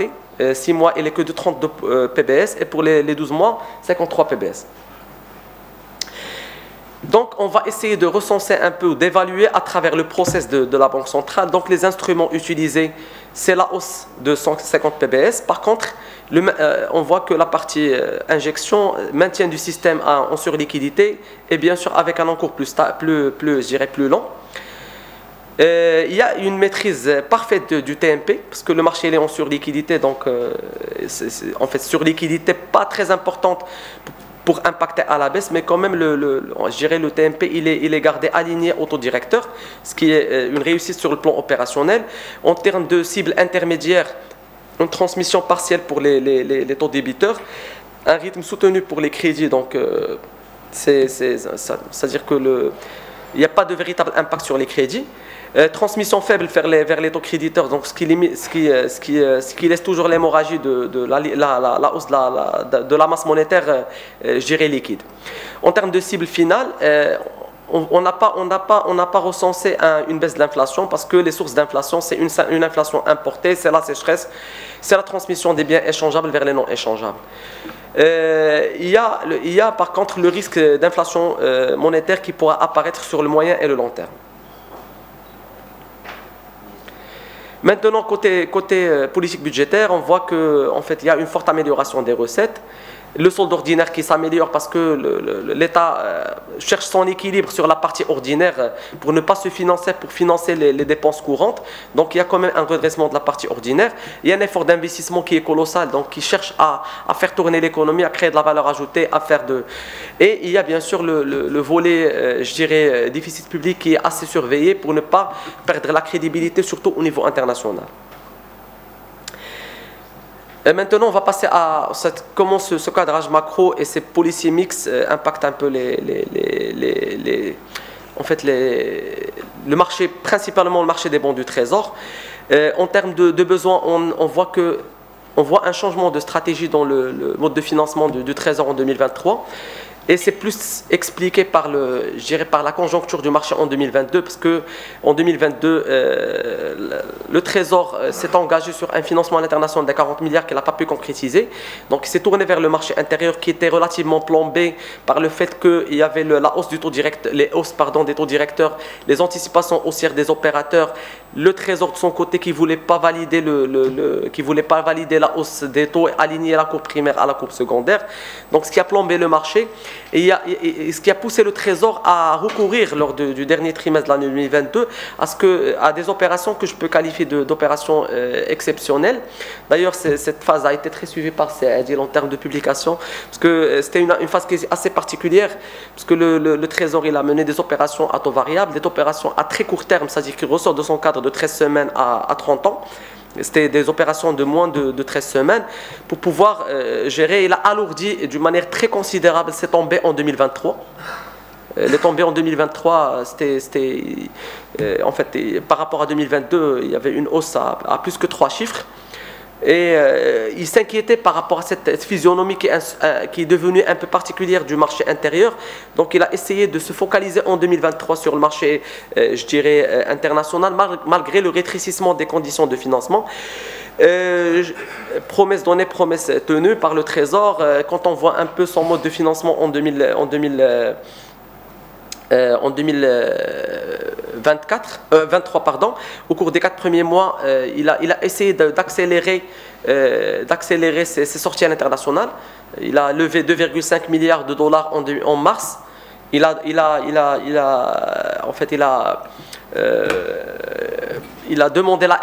6 mois, elle est que de 32 PBS, et pour les 12 mois, 53 PBS. Donc, on va essayer de recenser un peu, d'évaluer à travers le process de la Banque centrale. Donc, les instruments utilisés, c'est la hausse de 150 PBS. Par contre, on voit que la partie injection, maintien du système en surliquidité, et bien sûr avec un encours plus lent. Il y a une maîtrise parfaite du TMP, parce que le marché est en surliquidité, donc en fait surliquidité pas très importante pour impacter à la baisse, mais quand même je dirais le TMP il est gardé aligné au taux directeur, ce qui est une réussite sur le plan opérationnel. En termes de cible intermédiaire, une transmission partielle pour les taux débiteurs, un rythme soutenu pour les crédits, donc c'est-à-dire que il n'y a pas de véritable impact sur les crédits. Transmission faible vers les taux créditeurs, donc ce qui laisse toujours l'hémorragie de la hausse de la masse monétaire gérée liquide. En termes de cible finale, on n'a pas recensé une baisse de l'inflation, parce que les sources d'inflation, c'est une inflation importée, c'est la sécheresse, c'est la transmission des biens échangeables vers les non échangeables. Il y a par contre le risque d'inflation monétaire qui pourra apparaître sur le moyen et le long terme. Maintenant, côté politique budgétaire, on voit qu'en fait, il y a une forte amélioration des recettes. Le solde ordinaire qui s'améliore parce que l'État cherche son équilibre sur la partie ordinaire pour ne pas se financer, pour financer les dépenses courantes. Donc il y a quand même un redressement de la partie ordinaire. Il y a un effort d'investissement qui est colossal, donc qui cherche à faire tourner l'économie, à créer de la valeur ajoutée, Et il y a bien sûr le volet, je dirais, déficit public qui est assez surveillé pour ne pas perdre la crédibilité, surtout au niveau international. Et maintenant, on va passer à comment ce cadrage macro et ces policiers mix impactent un peu le marché, principalement le marché des bons du Trésor. En termes de besoins, on voit un changement de stratégie dans le mode de financement du Trésor en 2023. Et c'est plus expliqué par la conjoncture du marché en 2022, parce que en 2022, le Trésor s'est engagé sur un financement à l'international de 40 milliards qu'il n'a pas pu concrétiser. Donc il s'est tourné vers le marché intérieur qui était relativement plombé par le fait qu'il y avait la hausse du taux direct, les hausses des taux directeurs, les anticipations haussières des opérateurs, le Trésor de son côté qui ne voulait pas valider la hausse des taux et aligner la courbe primaire à la courbe secondaire. Donc ce qui a plombé le marché. Et ce qui a poussé le Trésor à recourir lors du dernier trimestre de l'année 2022 à des opérations que je peux qualifier d'opérations exceptionnelles. D'ailleurs, cette phase a été très suivie par CADIL en termes de publication, parce que c'était une phase qui est assez particulière, parce que le Trésor il a mené des opérations à taux variable, des opérations à très court terme, c'est-à-dire qu'il ressort de son cadre de 13 semaines à 30 ans. C'était des opérations de moins de 13 semaines pour pouvoir gérer. Il a alourdi d'une manière très considérable ses tombées en 2023. Les tombées en 2023, en fait, par rapport à 2022, il y avait une hausse à plus que 3 chiffres. Et il s'inquiétait par rapport à cette physionomie qui est devenue un peu particulière du marché intérieur. Donc il a essayé de se focaliser en 2023 sur le marché, je dirais, international, malgré le rétrécissement des conditions de financement. Promesse donnée, promesse tenue par le Trésor. Quand on voit un peu son mode de financement en 2023, pardon, au cours des 4 premiers mois, il a essayé d'accélérer ses sorties à l'international. Il a levé 2,5 milliards de dollars en mars. Il a demandé la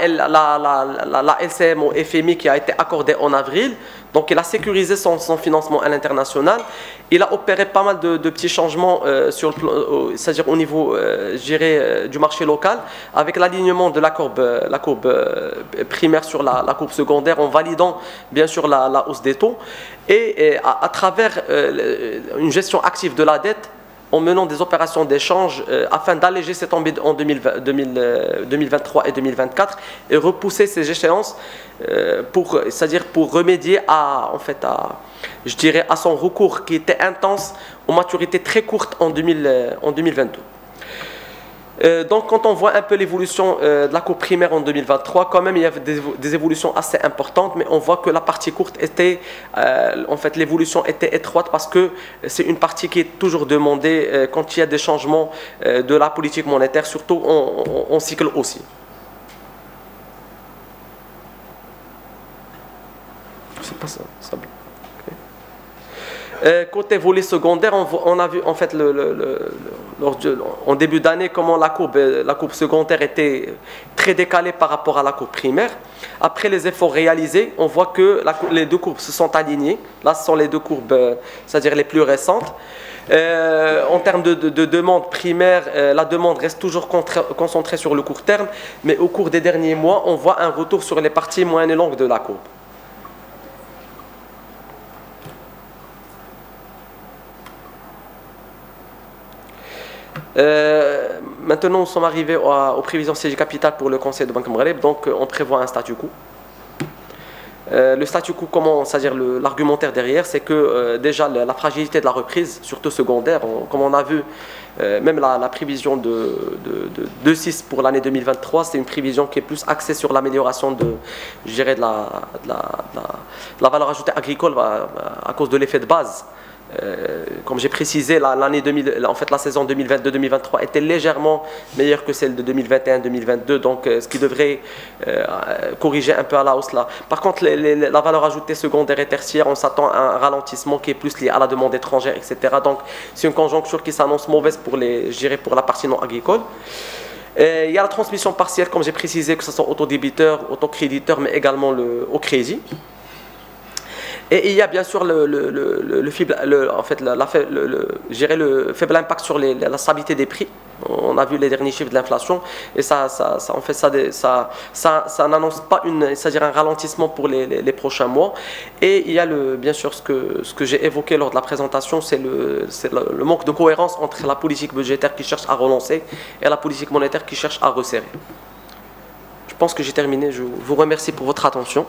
LCM au FMI qui a été accordée en avril. Donc il a sécurisé son financement à l'international. Il a opéré pas mal de petits changements c'est-à-dire au niveau du marché local, avec l'alignement de la courbe primaire sur la courbe secondaire, en validant bien sûr la hausse des taux, et à travers une gestion active de la dette, en menant des opérations d'échange afin d'alléger cette embûche en 2023 et 2024 et repousser ces échéances c'est-à-dire pour remédier à son recours qui était intense aux maturités très courtes en 2022. Donc quand on voit un peu l'évolution de la courbe primaire en 2023, quand même il y avait des évolutions assez importantes, mais on voit que la partie courte était, l'évolution était étroite, parce que c'est une partie qui est toujours demandée quand il y a des changements de la politique monétaire, surtout en cycle aussi. C'est pas ça, ça bloque. Côté volet secondaire, on a vu en fait en début d'année comment la courbe secondaire était très décalée par rapport à la courbe primaire. Après les efforts réalisés, on voit que les deux courbes se sont alignées. Là, ce sont les deux courbes, c'est-à-dire les plus récentes. En termes de demande primaire, la demande reste toujours concentrée sur le court terme, mais au cours des derniers mois, on voit un retour sur les parties moyennes et longues de la courbe. Maintenant, nous sommes arrivés aux prévisions CG Capital pour le Conseil de Banque Maghreb. Donc, on prévoit un statu quo. Le statu quo, c'est-à-dire l'argumentaire derrière, c'est que déjà la fragilité de la reprise, surtout secondaire, comme on a vu, même la prévision de 2,6 pour l'année 2023, c'est une prévision qui est plus axée sur l'amélioration de la valeur ajoutée agricole à cause de l'effet de base. Comme j'ai précisé, la saison 2022-2023 était légèrement meilleure que celle de 2021-2022, donc ce qui devrait corriger un peu à la hausse là. Par contre, la valeur ajoutée secondaire et tertiaire, on s'attend à un ralentissement qui est plus lié à la demande étrangère, etc. Donc c'est une conjoncture qui s'annonce mauvaise pour la partie non agricole. Il y a la transmission partielle, comme j'ai précisé, que ce soit autodébiteur, autocréditeur, mais également au crédit. Et il y a bien sûr le faible impact sur la stabilité des prix. On a vu les derniers chiffres de l'inflation, et ça n'annonce pas un ralentissement pour les prochains mois. Et il y a bien sûr ce que j'ai évoqué lors de la présentation, c'est le manque de cohérence entre la politique budgétaire qui cherche à relancer et la politique monétaire qui cherche à resserrer. Je pense que j'ai terminé. Je vous remercie pour votre attention.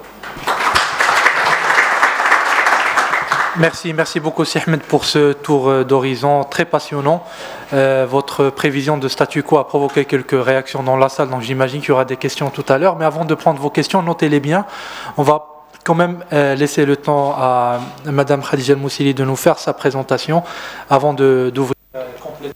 Merci beaucoup Si Ahmed pour ce tour d'horizon très passionnant. Votre prévision de statu quo a provoqué quelques réactions dans la salle, donc j'imagine qu'il y aura des questions tout à l'heure. Mais avant de prendre vos questions, notez-les bien. On va quand même laisser le temps à Madame Khadija El-Moussili de nous faire sa présentation avant d'ouvrir complètement.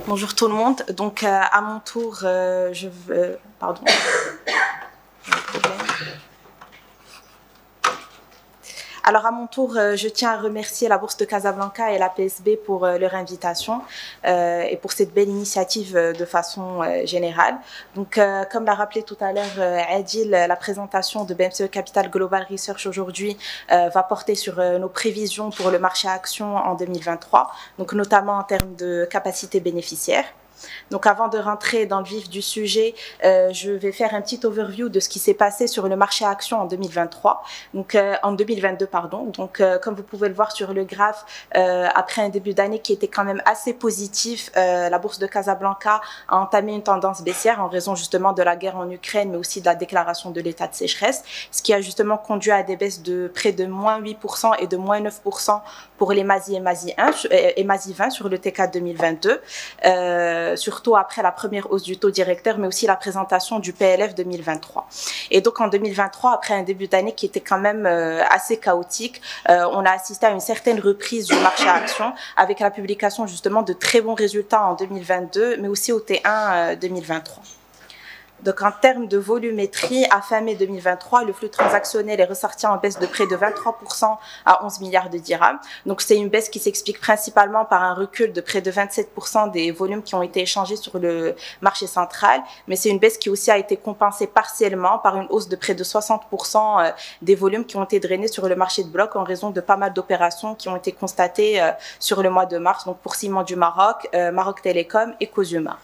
Bonjour tout le monde. Donc à mon tour, pardon. Alors à mon tour, je tiens à remercier la Bourse de Casablanca et la PSB pour leur invitation et pour cette belle initiative de façon générale. Donc comme l'a rappelé tout à l'heure Adil, la présentation de BMCE Capital Global Research aujourd'hui va porter sur nos prévisions pour le marché actions en 2023, donc notamment en termes de capacité bénéficiaire. Donc avant de rentrer dans le vif du sujet, je vais faire un petit overview de ce qui s'est passé sur le marché actions en 2023, donc en 2022 pardon. Donc comme vous pouvez le voir sur le graphe, après un début d'année qui était quand même assez positif, la bourse de Casablanca a entamé une tendance baissière en raison justement de la guerre en Ukraine, mais aussi de la déclaration de l'état de sécheresse, ce qui a justement conduit à des baisses de près de moins 8% et de moins 9% pour les MASI et MASI 20 sur le T4 2022, surtout après la première hausse du taux directeur, mais aussi la présentation du PLF 2023. Et donc en 2023, après un début d'année qui était quand même assez chaotique, on a assisté à une certaine reprise du marché actions avec la publication justement de très bons résultats en 2022, mais aussi au T1 2023. Donc en termes de volumétrie, à fin mai 2023, le flux transactionnel est ressorti en baisse de près de 23% à 11 milliards de dirhams. Donc c'est une baisse qui s'explique principalement par un recul de près de 27% des volumes qui ont été échangés sur le marché central, mais c'est une baisse qui aussi a été compensée partiellement par une hausse de près de 60% des volumes qui ont été drainés sur le marché de bloc en raison de pas mal d'opérations qui ont été constatées sur le mois de mars, donc pour Ciment du Maroc, Maroc Télécom et Cosumar.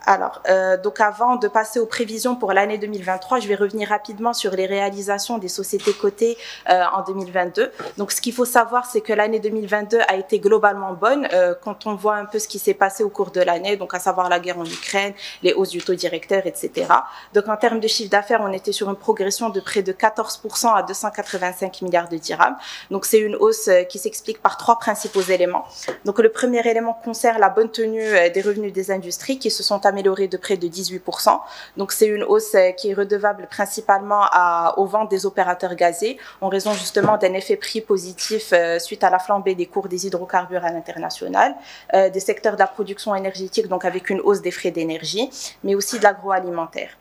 Alors, donc avant de passer aux prévisions pour l'année 2023, je vais revenir rapidement sur les réalisations des sociétés cotées en 2022. Donc, ce qu'il faut savoir, c'est que l'année 2022 a été globalement bonne quand on voit un peu ce qui s'est passé au cours de l'année, donc à savoir la guerre en Ukraine, les hausses du taux directeur, etc. Donc, en termes de chiffre d'affaires, on était sur une progression de près de 14% à 285 milliards de dirhams. Donc, c'est une hausse qui s'explique par trois principaux éléments. Donc, le premier élément concerne la bonne tenue des revenus des industries qui se sont amélioré de près de 18%. Donc, c'est une hausse qui est redevable principalement aux ventes des opérateurs gaziers en raison justement d'un effet prix positif suite à la flambée des cours des hydrocarbures à l'international, des secteurs de la production énergétique, donc avec une hausse des frais d'énergie, mais aussi de l'agroalimentaire.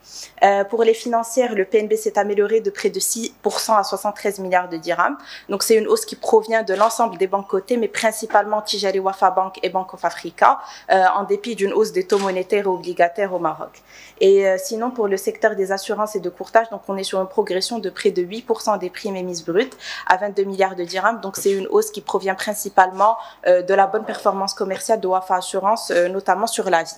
Pour les financières, le PNB s'est amélioré de près de 6% à 73 milliards de dirhams. Donc, c'est une hausse qui provient de l'ensemble des banques cotées, mais principalement Tijari Wafa Bank et Bank of Africa, en dépit d'une hausse des taux monétaires obligataires au Maroc. Et sinon, pour le secteur des assurances et de courtage, donc on est sur une progression de près de 8% des primes émises brutes à 22 milliards de dirhams. Donc c'est une hausse qui provient principalement de la bonne performance commerciale de Wafa Assurance, notamment sur la vie.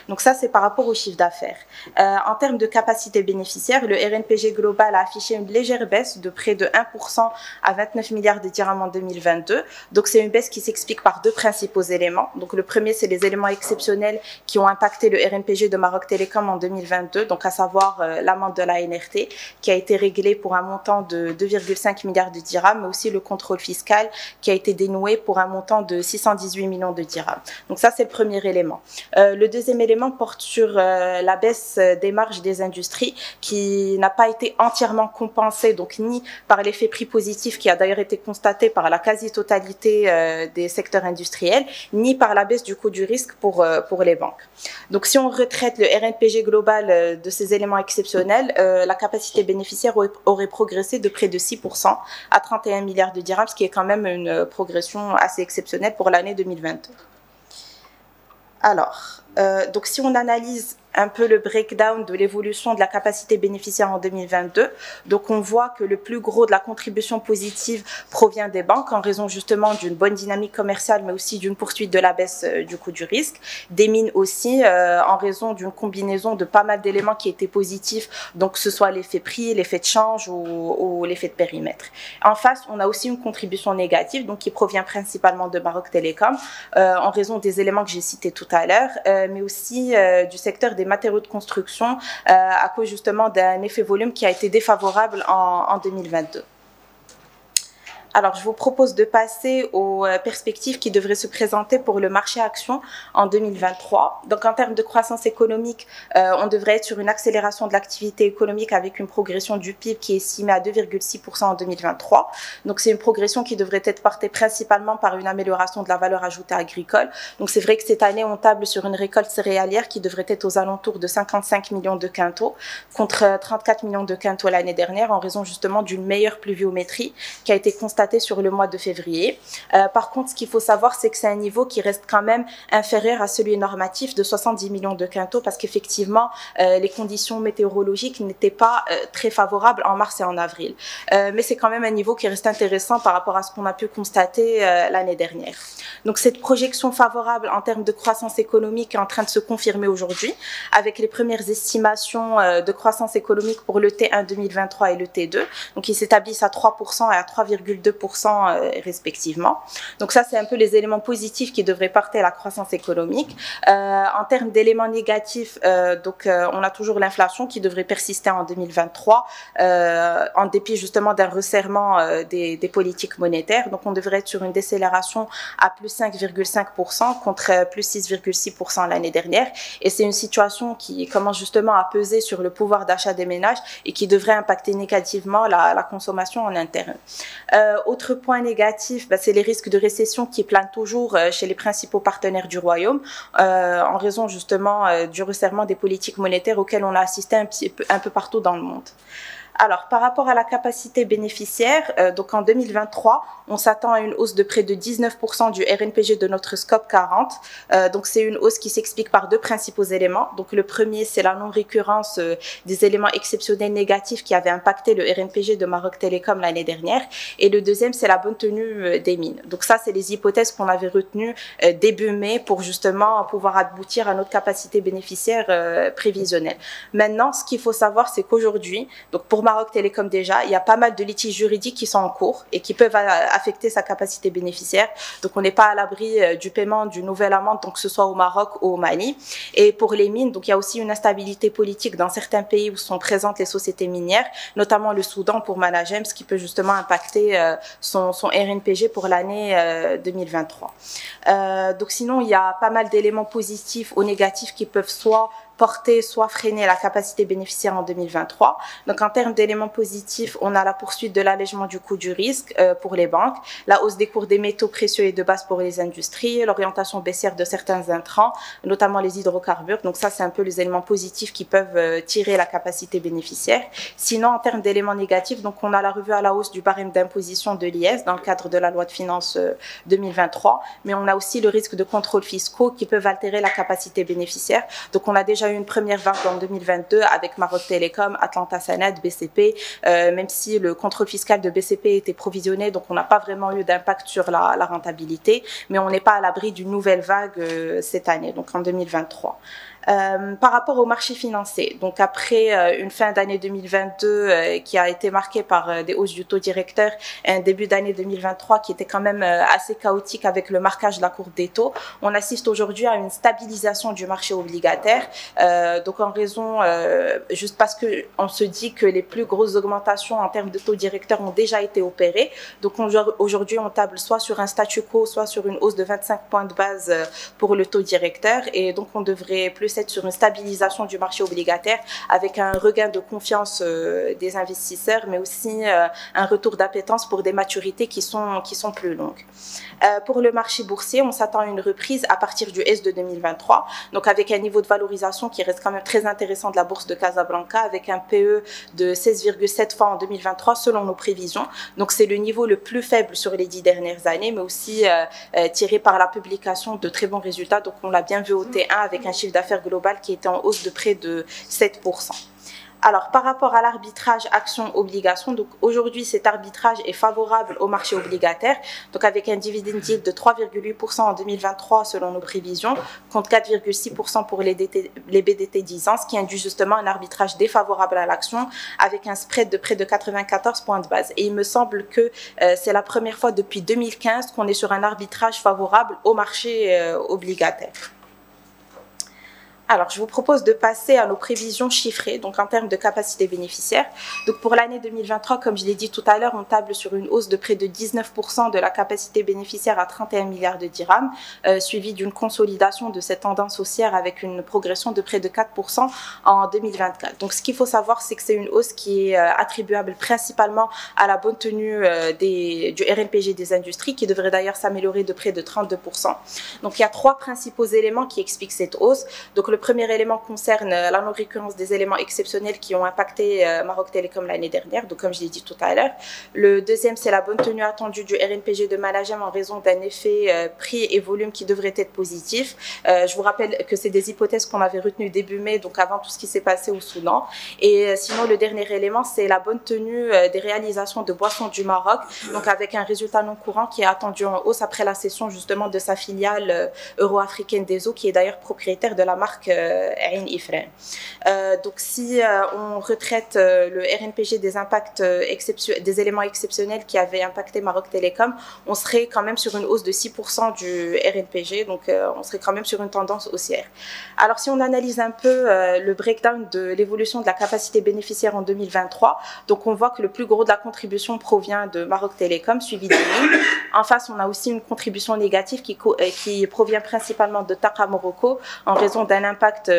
Donc ça, c'est par rapport au chiffre d'affaires. En termes de capacité bénéficiaire, le RNPG global a affiché une légère baisse de près de 1% à 29 milliards de dirhams en 2022. Donc c'est une baisse qui s'explique par deux principaux éléments. Donc le premier, c'est les éléments exceptionnels qui ont impacté le RNPG de Maroc Télécom en 2022, donc à savoir l'amende de la NRT qui a été réglée pour un montant de 2,5 milliards de dirhams, mais aussi le contrôle fiscal qui a été dénoué pour un montant de 618 millions de dirhams. Donc ça, c'est le premier élément. Le deuxième élément porte sur la baisse des marges des industries qui n'a pas été entièrement compensée, donc ni par l'effet prix positif qui a d'ailleurs été constaté par la quasi-totalité des secteurs industriels, ni par la baisse du coût du risque pour les banques. Donc si on retraite le RNPG global de ces éléments exceptionnels, la capacité bénéficiaire aurait progressé de près de 6% à 31 milliards de dirhams, ce qui est quand même une progression assez exceptionnelle pour l'année 2022. Alors, donc si on analyse un peu le breakdown de l'évolution de la capacité bénéficiaire en 2022. Donc on voit que le plus gros de la contribution positive provient des banques en raison justement d'une bonne dynamique commerciale, mais aussi d'une poursuite de la baisse du coût du risque. Des mines aussi en raison d'une combinaison de pas mal d'éléments qui étaient positifs, donc que ce soit l'effet prix, l'effet de change ou l'effet de périmètre. En face, on a aussi une contribution négative, donc qui provient principalement de Maroc Télécom en raison des éléments que j'ai cités tout à l'heure, mais aussi du secteur des matériaux de construction à cause justement d'un effet volume qui a été défavorable en 2022. Alors, je vous propose de passer aux perspectives qui devraient se présenter pour le marché actions en 2023. Donc, en termes de croissance économique, on devrait être sur une accélération de l'activité économique avec une progression du PIB qui est estimée à 2,6% en 2023. Donc, c'est une progression qui devrait être portée principalement par une amélioration de la valeur ajoutée agricole. Donc, c'est vrai que cette année, on table sur une récolte céréalière qui devrait être aux alentours de 55 millions de quintaux contre 34 millions de quintaux l'année dernière en raison justement d'une meilleure pluviométrie qui a été constatée constaté sur le mois de février. Par contre, ce qu'il faut savoir, c'est que c'est un niveau qui reste quand même inférieur à celui normatif de 70 millions de quintaux, parce qu'effectivement, les conditions météorologiques n'étaient pas très favorables en mars et en avril. Mais c'est quand même un niveau qui reste intéressant par rapport à ce qu'on a pu constater l'année dernière. Donc cette projection favorable en termes de croissance économique est en train de se confirmer aujourd'hui, avec les premières estimations de croissance économique pour le T1 2023 et le T2, donc ils s'établissent à 3% et à 3,2% respectivement. Donc ça, c'est un peu les éléments positifs qui devraient porter la croissance économique. En termes d'éléments négatifs, on a toujours l'inflation qui devrait persister en 2023, en dépit justement d'un resserrement des politiques monétaires. Donc on devrait être sur une décélération à plus 5,5% contre plus 6,6% l'année dernière. Et c'est une situation qui commence justement à peser sur le pouvoir d'achat des ménages et qui devrait impacter négativement la consommation en interne. Autre point négatif, c'est les risques de récession qui planent toujours chez les principaux partenaires du Royaume, en raison justement du resserrement des politiques monétaires auxquelles on a assisté un peu partout dans le monde. Alors, par rapport à la capacité bénéficiaire, donc en 2023, on s'attend à une hausse de près de 19% du RNPG de notre scope 40. Donc, c'est une hausse qui s'explique par deux principaux éléments. Donc, le premier, c'est la non-récurrence des éléments exceptionnels négatifs qui avaient impacté le RNPG de Maroc Télécom l'année dernière. Et le deuxième, c'est la bonne tenue des mines. Donc, ça, c'est les hypothèses qu'on avait retenues début mai pour justement pouvoir aboutir à notre capacité bénéficiaire prévisionnelle. Maintenant, ce qu'il faut savoir, c'est qu'aujourd'hui, donc pour Maroc Télécom déjà, il y a pas mal de litiges juridiques qui sont en cours et qui peuvent affecter sa capacité bénéficiaire. Donc on n'est pas à l'abri du paiement d'une nouvelle amende, donc que ce soit au Maroc ou au Mali. Et pour les mines, donc il y a aussi une instabilité politique dans certains pays où sont présentes les sociétés minières, notamment le Soudan pour Managem, ce qui peut justement impacter son RNPG pour l'année 2023. Donc sinon, il y a pas mal d'éléments positifs ou négatifs qui peuvent soit porter, soit freiner la capacité bénéficiaire en 2023. Donc, en termes d'éléments positifs, on a la poursuite de l'allègement du coût du risque pour les banques, la hausse des cours des métaux précieux et de base pour les industries, l'orientation baissière de certains intrants, notamment les hydrocarbures. Donc, ça, c'est un peu les éléments positifs qui peuvent tirer la capacité bénéficiaire. Sinon, en termes d'éléments négatifs, donc, on a la revue à la hausse du barème d'imposition de l'IS dans le cadre de la loi de finances 2023, mais on a aussi le risque de contrôles fiscaux qui peuvent altérer la capacité bénéficiaire. Donc, on a déjà eu une première vague en 2022 avec Maroc Télécom, Atlanta Sanad, BCP, même si le contrôle fiscal de BCP était provisionné, donc on n'a pas vraiment eu d'impact sur la rentabilité, mais on n'est pas à l'abri d'une nouvelle vague cette année, donc en 2023. Par rapport au marché financier, donc après une fin d'année 2022 qui a été marquée par des hausses du taux directeur et un début d'année 2023 qui était quand même assez chaotique avec le marquage de la courbe des taux, on assiste aujourd'hui à une stabilisation du marché obligataire, donc en raison, juste parce que on se dit que les plus grosses augmentations en termes de taux directeur ont déjà été opérées, donc aujourd'hui on table soit sur un statu quo, soit sur une hausse de 25 points de base pour le taux directeur, et donc on devrait plus être sur une stabilisation du marché obligataire avec un regain de confiance des investisseurs, mais aussi un retour d'appétence pour des maturités qui sont plus longues. Pour le marché boursier, on s'attend à une reprise à partir du S de 2023, donc avec un niveau de valorisation qui reste quand même très intéressant de la bourse de Casablanca, avec un PE de 16,7 fois en 2023 selon nos prévisions. Donc c'est le niveau le plus faible sur les 10 dernières années, mais aussi tiré par la publication de très bons résultats. Donc on l'a bien vu au T1 avec un chiffre d'affaires global qui était en hausse de près de 7%. Alors, par rapport à l'arbitrage action-obligation, donc aujourd'hui, cet arbitrage est favorable au marché obligataire, donc avec un dividend yield de 3,8% en 2023 selon nos prévisions, contre 4,6% pour les BDT 10 ans, ce qui induit justement un arbitrage défavorable à l'action avec un spread de près de 94 points de base. Et il me semble que c'est la première fois depuis 2015 qu'on est sur un arbitrage favorable au marché obligataire. Alors, je vous propose de passer à nos prévisions chiffrées, donc en termes de capacité bénéficiaire. Donc, pour l'année 2023, comme je l'ai dit tout à l'heure, on table sur une hausse de près de 19% de la capacité bénéficiaire à 31 milliards de dirhams, suivie d'une consolidation de cette tendance haussière avec une progression de près de 4% en 2024. Donc, ce qu'il faut savoir, c'est que c'est une hausse qui est attribuable principalement à la bonne tenue du RNPG des industries, qui devrait d'ailleurs s'améliorer de près de 32%. Donc, il y a trois principaux éléments qui expliquent cette hausse. Donc, le premier élément concerne la non-récurrence des éléments exceptionnels qui ont impacté Maroc Télécom l'année dernière, donc comme je l'ai dit tout à l'heure. Le deuxième, c'est la bonne tenue attendue du RNPG de Managem en raison d'un effet prix et volume qui devrait être positif. Je vous rappelle que c'est des hypothèses qu'on avait retenues début mai, donc avant tout ce qui s'est passé au Soudan. Et sinon, le dernier élément, c'est la bonne tenue des réalisations de boissons du Maroc, donc avec un résultat non courant qui est attendu en hausse après la cession justement de sa filiale euro-africaine des eaux, qui est d'ailleurs propriétaire de la marque Ain Ifrin. Donc si on retraite le RNPG des impacts des éléments exceptionnels qui avaient impacté Maroc Télécom, on serait quand même sur une hausse de 6% du RNPG, donc on serait quand même sur une tendance haussière. Alors si on analyse un peu le breakdown de l'évolution de la capacité bénéficiaire en 2023, donc on voit que le plus gros de la contribution provient de Maroc Télécom, suivi des mines. En face, on a aussi une contribution négative qui provient principalement de Taqa Morocco en raison de l'impact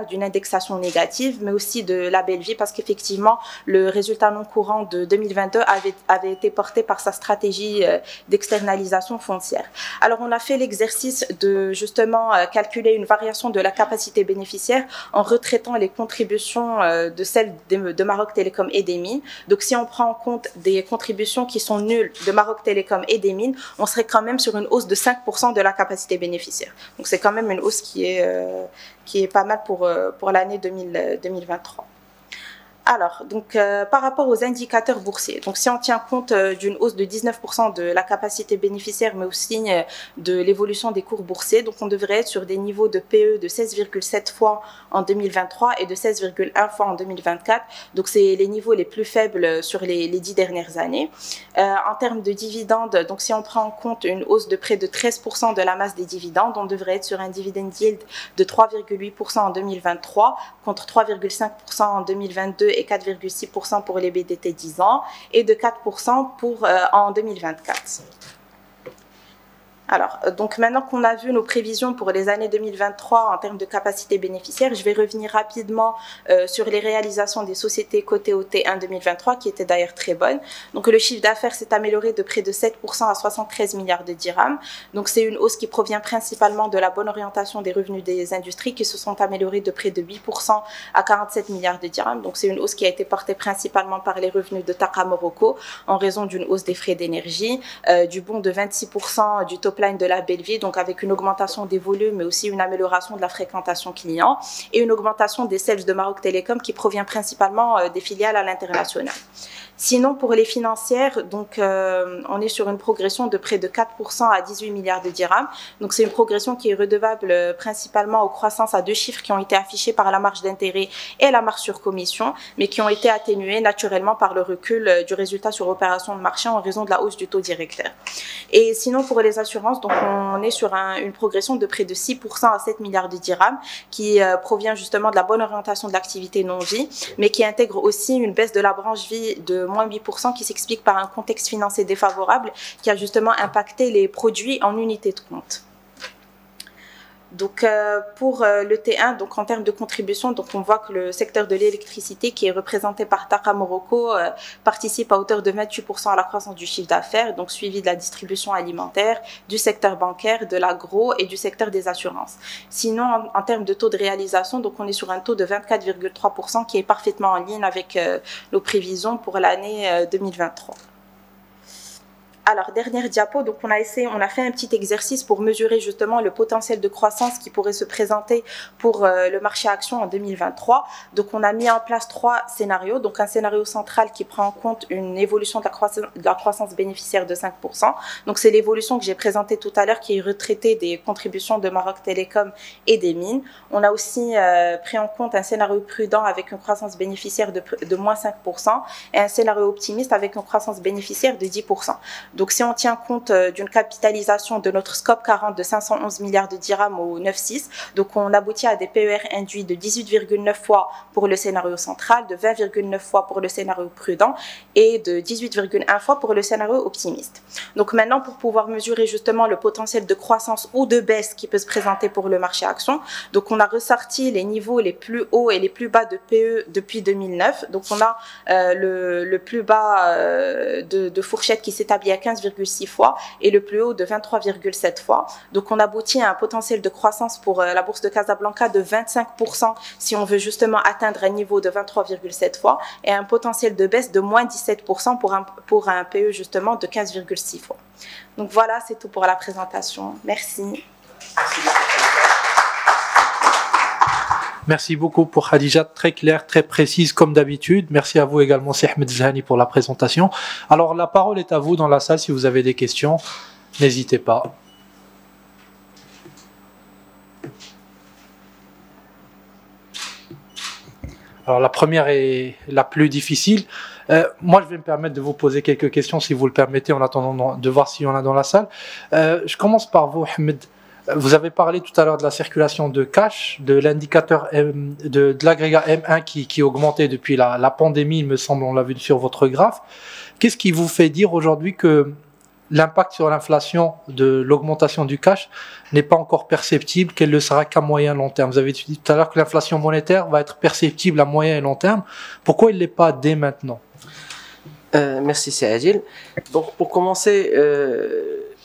d'une indexation négative, mais aussi de la Belle Vie, parce qu'effectivement, le résultat non courant de 2022 avait été porté par sa stratégie d'externalisation foncière. Alors, on a fait l'exercice de justement calculer une variation de la capacité bénéficiaire en retraitant les contributions de celles de Maroc Télécom et des mines. Donc, si on prend en compte des contributions qui sont nulles de Maroc Télécom et des mines, on serait quand même sur une hausse de 5% de la capacité bénéficiaire. Donc, c'est quand même une hausse qui est pas mal pour l'année 2023. Alors, donc, par rapport aux indicateurs boursiers, donc si on tient compte d'une hausse de 19% de la capacité bénéficiaire, mais aussi de l'évolution des cours boursiers, donc on devrait être sur des niveaux de PE de 16,7 fois en 2023 et de 16,1 fois en 2024. Donc, c'est les niveaux les plus faibles sur les 10 dernières années. En termes de dividendes, donc si on prend en compte une hausse de près de 13% de la masse des dividendes, on devrait être sur un dividend yield de 3,8% en 2023 contre 3,5% en 2022 et 4,6% pour les BDT 10 ans et de 4% en 2024. Alors, donc maintenant qu'on a vu nos prévisions pour les années 2023 en termes de capacité bénéficiaire, je vais revenir rapidement sur les réalisations des sociétés cotées au T1 2023 qui étaient d'ailleurs très bonnes. Donc le chiffre d'affaires s'est amélioré de près de 7% à 73 milliards de dirhams. Donc c'est une hausse qui provient principalement de la bonne orientation des revenus des industries qui se sont améliorés de près de 8% à 47 milliards de dirhams. Donc c'est une hausse qui a été portée principalement par les revenus de Taqa Morocco en raison d'une hausse des frais d'énergie, du bond de 26% du top line de la Belle Vie, donc avec une augmentation des volumes, mais aussi une amélioration de la fréquentation client et une augmentation des sales de Maroc Télécom qui provient principalement des filiales à l'international. Sinon, pour les financières, donc, on est sur une progression de près de 4% à 18 milliards de dirhams. Donc, c'est une progression qui est redevable principalement aux croissances à deux chiffres qui ont été affichées par la marge d'intérêt et la marge sur commission, mais qui ont été atténuées naturellement par le recul du résultat sur opération de marché en raison de la hausse du taux directeur. Et sinon, pour les assurances, donc, on est sur une progression de près de 6% à 7 milliards de dirhams qui provient justement de la bonne orientation de l'activité non-vie, mais qui intègre aussi une baisse de la branche vie de moins 8% qui s'explique par un contexte financier défavorable qui a justement impacté les produits en unités de compte. Donc pour le T1, donc en termes de contribution, donc on voit que le secteur de l'électricité qui est représenté par Taqa Morocco participe à hauteur de 28% à la croissance du chiffre d'affaires, donc suivi de la distribution alimentaire, du secteur bancaire, de l'agro et du secteur des assurances. Sinon, en termes de taux de réalisation, donc on est sur un taux de 24,3% qui est parfaitement en ligne avec nos prévisions pour l'année 2023. Alors, dernière diapo, donc on a fait un petit exercice pour mesurer justement le potentiel de croissance qui pourrait se présenter pour le marché action en 2023. Donc, on a mis en place 3 scénarios. Donc, un scénario central qui prend en compte une évolution de la croissance bénéficiaire de 5%. Donc, c'est l'évolution que j'ai présentée tout à l'heure qui est retraitée des contributions de Maroc Télécom et des mines. On a aussi pris en compte un scénario prudent avec une croissance bénéficiaire de moins 5% et un scénario optimiste avec une croissance bénéficiaire de 10%. Donc, si on tient compte d'une capitalisation de notre scope 40 de 511 milliards de dirhams au 9,6, donc on aboutit à des PER induits de 18,9 fois pour le scénario central, de 20,9 fois pour le scénario prudent et de 18,1 fois pour le scénario optimiste. Donc maintenant, pour pouvoir mesurer justement le potentiel de croissance ou de baisse qui peut se présenter pour le marché action, donc on a ressorti les niveaux les plus hauts et les plus bas de PE depuis 2009. Donc on a le plus bas de fourchette qui s'établit à 15,6 fois et le plus haut de 23,7 fois. Donc on aboutit à un potentiel de croissance pour la bourse de Casablanca de 25% si on veut justement atteindre un niveau de 23,7 fois et un potentiel de baisse de moins 17% pour un PE justement de 15,6 fois. Donc voilà, c'est tout pour la présentation. Merci. Merci beaucoup pour Khadija, très claire, très précise comme d'habitude. Merci à vous également, Si Ahmed Zhani, pour la présentation. Alors la parole est à vous dans la salle si vous avez des questions. N'hésitez pas. Alors la première est la plus difficile. Moi, je vais me permettre de vous poser quelques questions, si vous le permettez, en attendant de voir s'il y en a dans la salle. Je commence par vous, Ahmed. Vous avez parlé tout à l'heure de la circulation de cash, de l'indicateur de l'agrégat M1 qui augmentait depuis la pandémie, il me semble, on l'a vu sur votre graphe. Qu'est-ce qui vous fait dire aujourd'hui que l'impact sur l'inflation de l'augmentation du cash n'est pas encore perceptible, qu'elle le sera qu'à moyen et long terme? Vous avez dit tout à l'heure que l'inflation monétaire va être perceptible à moyen et long terme. Pourquoi il ne l'est pas dès maintenant? Merci, c'est Adil. Donc, pour commencer,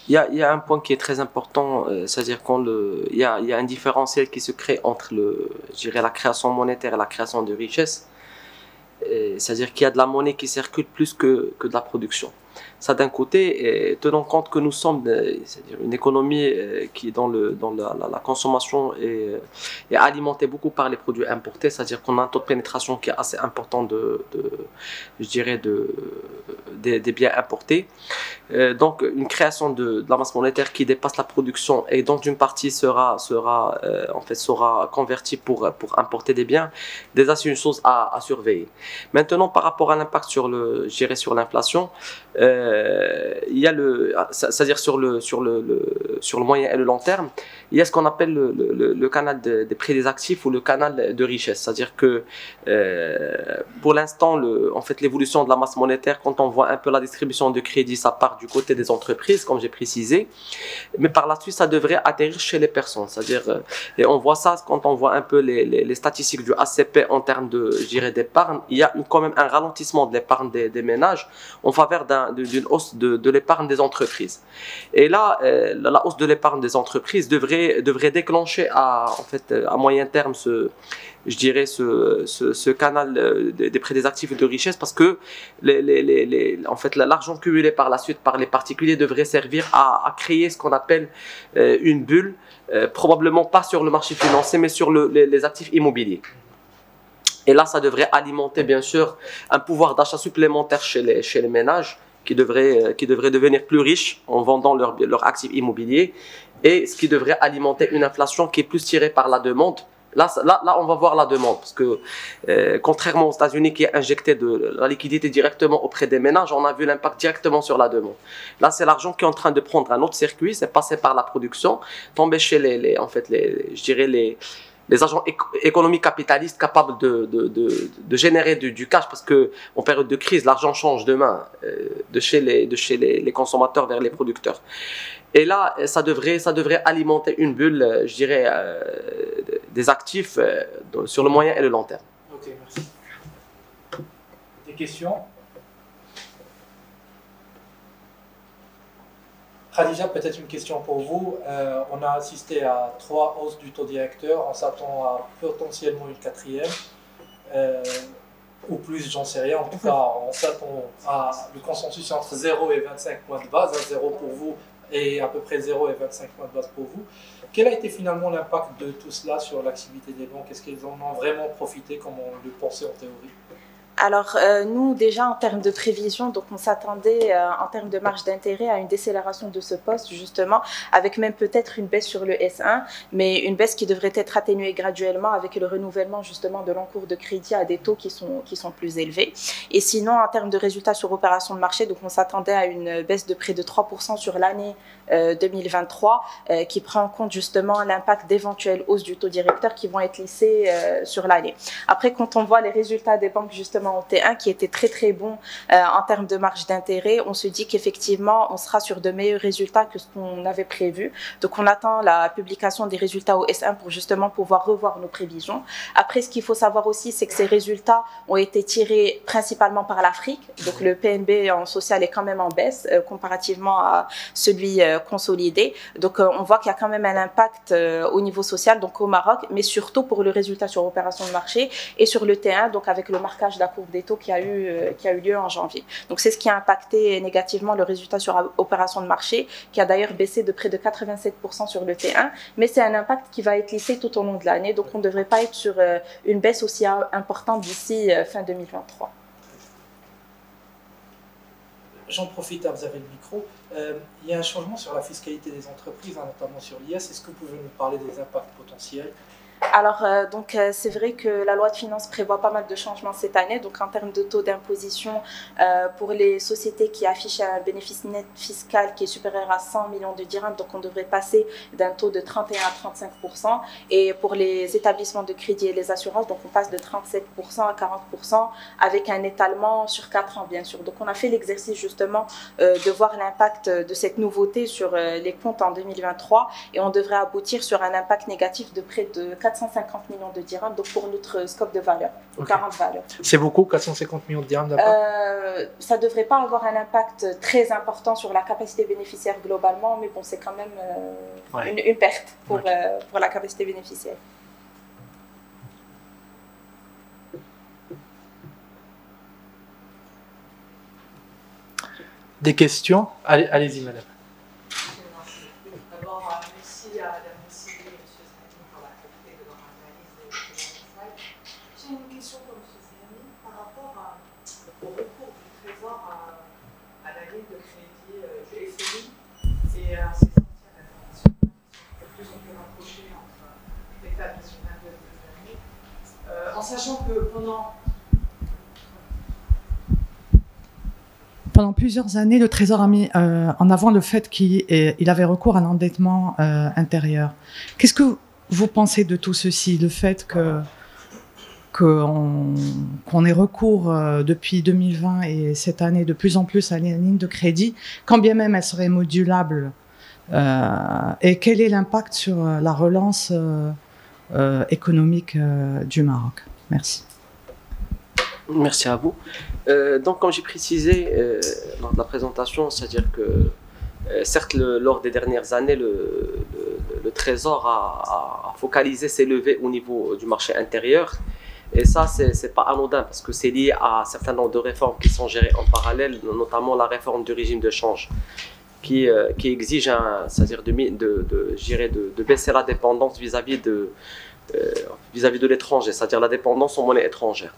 il y a un point qui est très important, c'est-à-dire qu'il y a un différentiel qui se crée entre la création monétaire et la création de richesse. C'est-à-dire qu'il y a de la monnaie qui circule plus que de la production. Ça d'un côté, tenant compte que nous sommes c'est-à-dire une économie qui dans la consommation est alimentée beaucoup par les produits importés, c'est-à-dire qu'on a un taux de pénétration qui est assez important des biens importés. Donc une création de la masse monétaire qui dépasse la production et dont une partie sera convertie pour importer des biens, déjà c'est une chose à surveiller. Maintenant par rapport à l'impact sur l'inflation, il y a c'est-à-dire sur le moyen et le long terme, il y a ce qu'on appelle le canal des prix des actifs ou le canal de richesse, c'est-à-dire que pour l'instant l'évolution de la masse monétaire, quand on voit un peu la distribution de crédit, ça part du côté des entreprises comme j'ai précisé, mais par la suite ça devrait atterrir chez les personnes, c'est-à-dire et on voit ça quand on voit un peu les statistiques du ACP en termes d'épargne, il y a quand même un ralentissement de l'épargne des ménages en faveur d'une hausse de l'épargne des entreprises. Et là, la hausse de l'épargne des entreprises devrait déclencher à moyen terme ce canal des prix des actifs et de richesse, parce que l'argent cumulé par la suite par les particuliers devrait servir à créer ce qu'on appelle une bulle, probablement pas sur le marché financier mais sur les actifs immobiliers. Et là, ça devrait alimenter bien sûr un pouvoir d'achat supplémentaire chez les ménages qui devraient devenir plus riches en vendant leurs actifs immobiliers, et ce qui devrait alimenter une inflation qui est plus tirée par la demande. Là, on va voir la demande, parce que contrairement aux États-Unis qui a injecté de la liquidité directement auprès des ménages, on a vu l'impact directement sur la demande. Là, c'est l'argent qui est en train de prendre un autre circuit, c'est passé par la production, tomber chez les agents économiques capitalistes capables de générer du cash, parce que en période de crise, l'argent change de main de chez les consommateurs vers les producteurs. Et là, ça devrait alimenter une bulle, des actifs sur le moyen et le long terme. Ok, merci. Des questions? Khadija, peut-être une question pour vous. On a assisté à 3 hausses du taux directeur. On s'attend à potentiellement une 4e. Ou plus, j'en sais rien. En tout cas, on s'attend à le consensus entre 0 et 25 points de base. 0 pour vous et à peu près 0 et 25 points de base pour vous. Quel a été finalement l'impact de tout cela sur l'activité des banques? Est-ce qu'ils en ont vraiment profité comme on le pensait en théorie? Alors, nous, déjà, en termes de prévision, donc on s'attendait, en termes de marge d'intérêt, à une décélération de ce poste, justement, avec même peut-être une baisse sur le S1, mais une baisse qui devrait être atténuée graduellement avec le renouvellement, justement, de l'encours de crédit à des taux qui sont plus élevés. Et sinon, en termes de résultats sur opération de marché, donc on s'attendait à une baisse de près de 3% sur l'année 2023, qui prend en compte, justement, l'impact d'éventuelles hausses du taux directeur qui vont être lissées sur l'année. Après, quand on voit les résultats des banques, justement, justement au T1 qui était très très bon en termes de marge d'intérêt. On se dit qu'effectivement, on sera sur de meilleurs résultats que ce qu'on avait prévu. Donc, on attend la publication des résultats au S1 pour justement pouvoir revoir nos prévisions. Après, ce qu'il faut savoir aussi, c'est que ces résultats ont été tirés principalement par l'Afrique. Donc, le PNB en social est quand même en baisse comparativement à celui consolidé. Donc, on voit qu'il y a quand même un impact au niveau social, donc au Maroc, mais surtout pour le résultat sur opération de marché et sur le T1, donc avec le marquage de la courbe des taux qui a eu lieu en janvier. Donc, c'est ce qui a impacté négativement le résultat sur opération de marché, qui a d'ailleurs baissé de près de 87% sur le T1, mais c'est un impact qui va être lissé tout au long de l'année, donc on ne devrait pas être sur une baisse aussi importante d'ici fin 2023. J'en profite, vous avez le micro. Il y a un changement sur la fiscalité des entreprises, notamment sur l'IS. Est-ce que vous pouvez nous parler des impacts potentiels? Alors, c'est vrai que la loi de finances prévoit pas mal de changements cette année. Donc, en termes de taux d'imposition, pour les sociétés qui affichent un bénéfice net fiscal qui est supérieur à 100 millions de dirhams, donc on devrait passer d'un taux de 31 à 35%. Et pour les établissements de crédit et les assurances, donc on passe de 37% à 40% avec un étalement sur 4 ans, bien sûr. Donc, on a fait l'exercice justement de voir l'impact de cette nouveauté sur les comptes en 2023 et on devrait aboutir sur un impact négatif de près de 450 millions de dirhams, donc pour notre scope de valeur, okay. 40 valeurs. C'est beaucoup, 450 millions de dirhams d'impact? Ça ne devrait pas avoir un impact très important sur la capacité bénéficiaire globalement, mais bon, c'est quand même une perte pour la capacité bénéficiaire. Des questions? Allez-y, madame. En sachant que pendant plusieurs années, le Trésor a mis en avant le fait qu'il avait recours à l'endettement intérieur. Qu'est-ce que vous pensez de tout ceci, le fait qu'on ait recours depuis 2020 et cette année de plus en plus à la ligne de crédit, quand bien même elle serait modulable, et quel est l'impact sur la relance économique du Maroc? Merci. Merci à vous. Donc, comme j'ai précisé lors de la présentation, c'est-à-dire que certes, lors des dernières années, le Trésor a focalisé ses levées au niveau du marché intérieur. Et ça, c'est pas anodin parce que c'est lié à un certain nombre de réformes qui sont gérées en parallèle, notamment la réforme du régime de change qui exige c'est-à-dire de baisser la dépendance vis-à-vis de l'étranger, c'est-à-dire la dépendance en monnaie étrangère.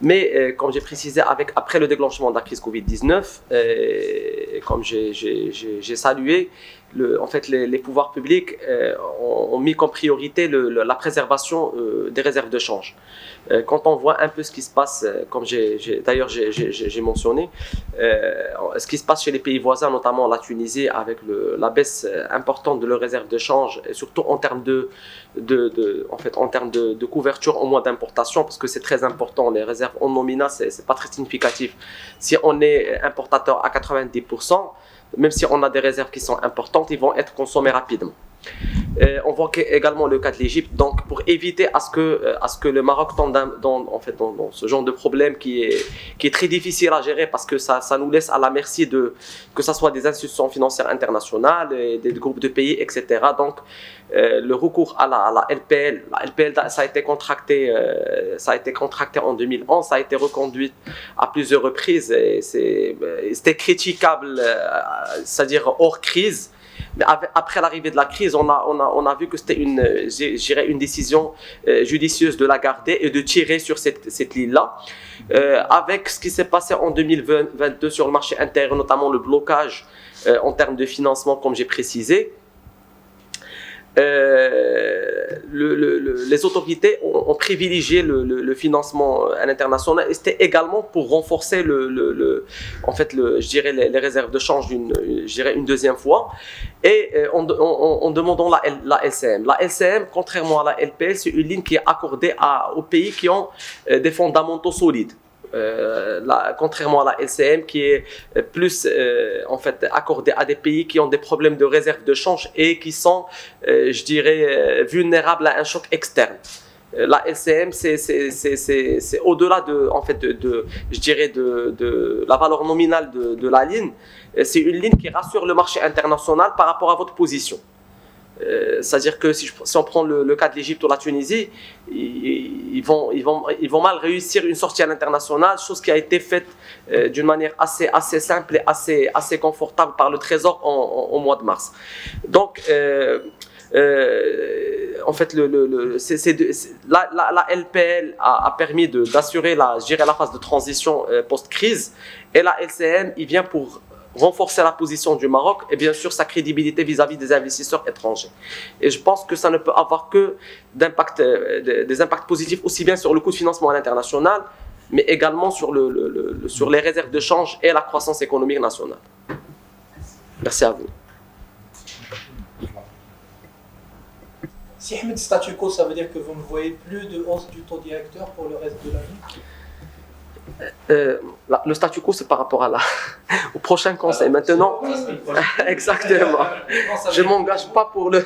Mais comme j'ai précisé, après le déclenchement de la crise Covid-19, comme j'ai salué, en fait, les pouvoirs publics ont mis comme priorité la préservation des réserves de change. Quand on voit un peu ce qui se passe, comme d'ailleurs j'ai mentionné, ce qui se passe chez les pays voisins, notamment la Tunisie, avec la baisse importante de leurs réserves de change, et surtout en termes de couverture au mois d'importation, parce que c'est très important, les réserves en nominat, c'est pas très significatif. Si on est importateur à 90%, même si on a des réserves qui sont importantes, ils vont être consommés rapidement. On voit également le cas de l'Égypte. Donc, pour éviter à ce que le Maroc tombe dans ce genre de problème qui est très difficile à gérer parce que ça nous laisse à la merci que ce soit des institutions financières internationales, des groupes de pays, etc. Donc, le recours à la LPL, ça a été contracté en 2011, ça a été reconduit à plusieurs reprises. C'était critiquable, c'est-à-dire hors crise. Mais après l'arrivée de la crise, on a vu que c'était une décision judicieuse de la garder et de tirer sur cette ligne-là. Avec ce qui s'est passé en 2022 sur le marché intérieur, notamment le blocage en termes de financement, comme j'ai précisé, les autorités ont privilégié le financement à l'international et c'était également pour renforcer je dirais les réserves de change une deuxième fois et en demandant la LCM. La LCM, contrairement à la LPL, c'est une ligne qui est accordée aux pays qui ont des fondamentaux solides. contrairement à la LCM qui est plus en fait accordée à des pays qui ont des problèmes de réserve de change et qui sont, je dirais, vulnérables à un choc externe. La LCM, c'est au-delà en fait je dirais de la valeur nominale de la ligne. C'est une ligne qui rassure le marché international par rapport à votre position. C'est-à-dire que si on prend le cas de l'Égypte ou la Tunisie, ils vont mal réussir une sortie à l'international, chose qui a été faite d'une manière assez simple et assez confortable par le Trésor au mois de mars. Donc, en fait, la LPL a permis d'assurer la phase de transition post-crise, et la LCM, il vient pour renforcer la position du Maroc et bien sûr sa crédibilité vis-à-vis des investisseurs étrangers. Et je pense que ça ne peut avoir que des impacts positifs aussi bien sur le coût de financement à l'international, mais également sur les réserves de change et la croissance économique nationale. Merci à vous. Si Ahmed, statu quo, ça veut dire que vous ne voyez plus de hausse du taux directeur pour le reste de l'année? Le statu quo, c'est par rapport au prochain conseil. Maintenant, exactement. Je ne m'engage pas pour le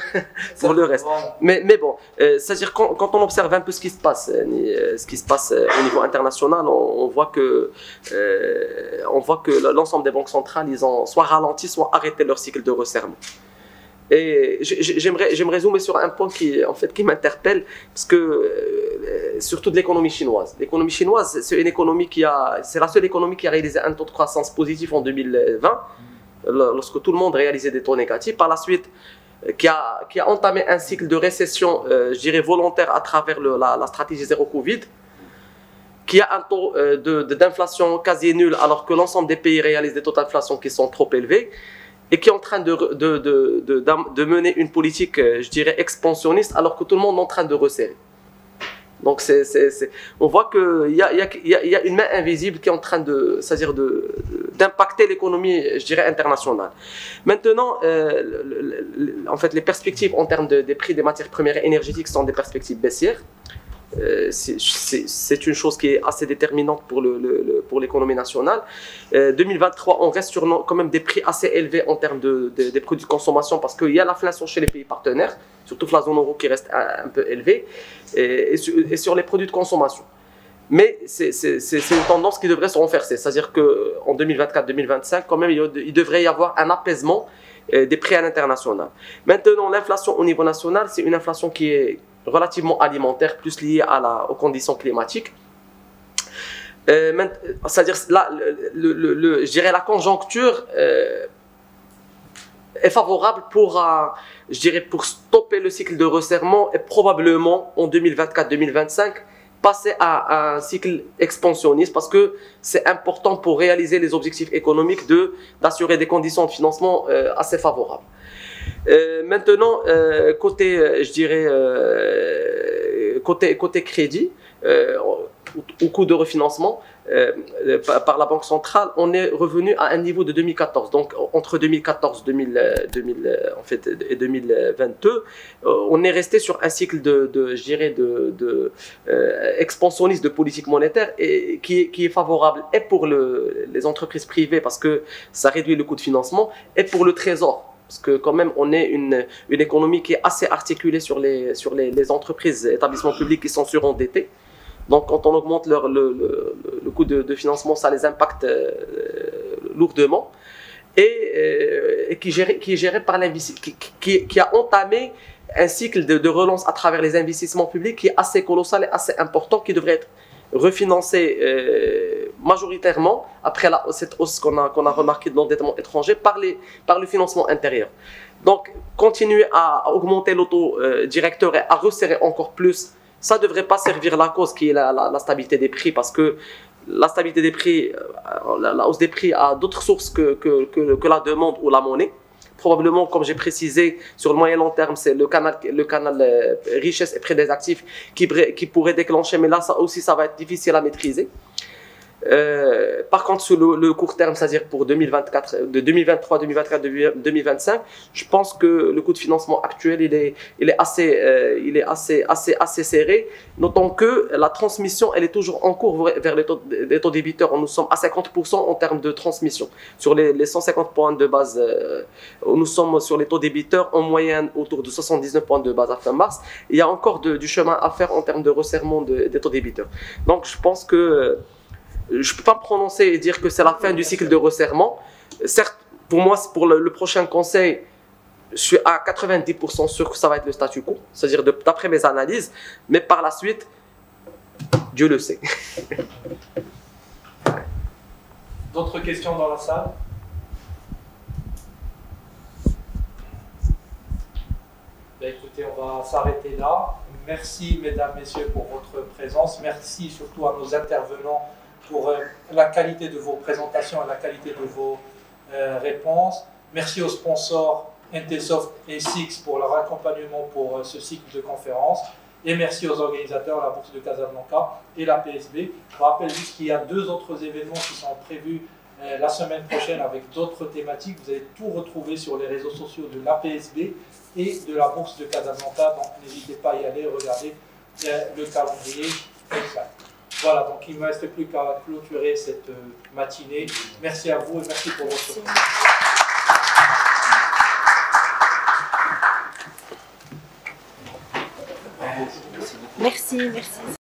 reste. Mais bon, c'est-à-dire quand on observe un peu ce qui se passe au niveau international, on voit que l'ensemble des banques centrales, ils ont soit ralenti, soit arrêté leur cycle de resserrement. Et j'aimerais zoomer sur un point qui m'interpelle, parce que surtout de l'économie chinoise. L'économie chinoise, c'est la seule économie qui a réalisé un taux de croissance positif en 2020, lorsque tout le monde réalisait des taux négatifs. Par la suite, qui a entamé un cycle de récession, je dirais volontaire, à travers la stratégie zéro Covid, qui a un taux d'inflation quasi nul, alors que l'ensemble des pays réalisent des taux d'inflation qui sont trop élevés, et qui est en train de mener une politique, je dirais, expansionniste, alors que tout le monde est en train de resserrer. Donc, on voit qu'il y a une main invisible qui est en train d'impacter l'économie, je dirais, internationale. Maintenant, en fait, les perspectives en termes des prix des matières premières énergétiques sont des perspectives baissières. C'est une chose qui est assez déterminante pour l'économie nationale. 2023, on reste sur quand même des prix assez élevés en termes des produits de consommation, parce qu'il y a l'inflation chez les pays partenaires, surtout la zone euro qui reste un peu élevée, et sur les produits de consommation. Mais c'est une tendance qui devrait se renforcer, c'est-à-dire qu'en 2024-2025, quand même, il devrait y avoir un apaisement des prix à l'international. Maintenant, l'inflation au niveau national, c'est une inflation qui est relativement alimentaire, plus liée aux conditions climatiques. C'est-à-dire, je dirais, la conjoncture est favorable pour stopper le cycle de resserrement et probablement en 2024-2025 passer à un cycle expansionniste, parce que c'est important pour réaliser les objectifs économiques d'assurer des conditions de financement assez favorables. Maintenant, côté crédit, au coût de refinancement par la Banque centrale, on est revenu à un niveau de 2014. Donc, entre 2014 et 2022, on est resté sur un cycle expansionniste de politique monétaire, et qui est favorable et pour les entreprises privées, parce que ça réduit le coût de financement, et pour le Trésor. Parce que quand même, on est une économie qui est assez articulée sur les entreprises, établissements publics qui sont surendettés. Donc, quand on augmente le coût de financement, ça les impacte lourdement. Et qui est géré par l'investissement, qui a entamé un cycle de relance à travers les investissements publics qui est assez colossal et assez important, qui devrait être refinancé majoritairement après cette hausse qu'on a remarquée de l'endettement étranger par le financement intérieur. Donc, continuer à augmenter l'auto directeur et à resserrer encore plus, ça ne devrait pas servir la cause qui est la stabilité des prix, parce que la stabilité des prix, la hausse des prix a d'autres sources que la demande ou la monnaie. Probablement, comme j'ai précisé, sur le moyen long terme, c'est le canal richesse et prix des actifs qui pourrait déclencher, mais là, ça aussi, ça va être difficile à maîtriser. Par contre, sur le court terme, c'est-à-dire pour 2024, de 2023, 2024, 2025, je pense que le coût de financement actuel, il est assez serré. Notons que la transmission, elle est toujours en cours vers les taux débiteurs. Nous sommes à 50% en termes de transmission. Sur les 150 points de base, nous sommes sur les taux débiteurs en moyenne autour de 79 points de base à fin mars. Il y a encore du chemin à faire en termes de resserrement des taux débiteurs. Donc, je pense que je ne peux pas me prononcer et dire que c'est la fin du cycle de resserrement. Certes, pour moi, pour le prochain conseil, je suis à 90% sûr que ça va être le statu quo, c'est-à-dire d'après mes analyses, mais par la suite, Dieu le sait. D'autres questions dans la salle? Ben, écoutez, on va s'arrêter là. Merci, mesdames, messieurs, pour votre présence. Merci surtout à nos intervenants pour la qualité de vos présentations et la qualité de vos réponses. Merci aux sponsors Intesoft et SIX pour leur accompagnement pour ce cycle de conférences. Et merci aux organisateurs, la Bourse de Casablanca et la PSB. Je rappelle juste qu'il y a 2 autres événements qui sont prévus la semaine prochaine avec d'autres thématiques. Vous allez tout retrouver sur les réseaux sociaux de la PSB et de la Bourse de Casablanca. Donc n'hésitez pas à y aller, regardez le calendrier exact. Voilà, donc il ne me reste plus qu'à clôturer cette matinée. Merci à vous et merci pour votre temps. Merci, merci.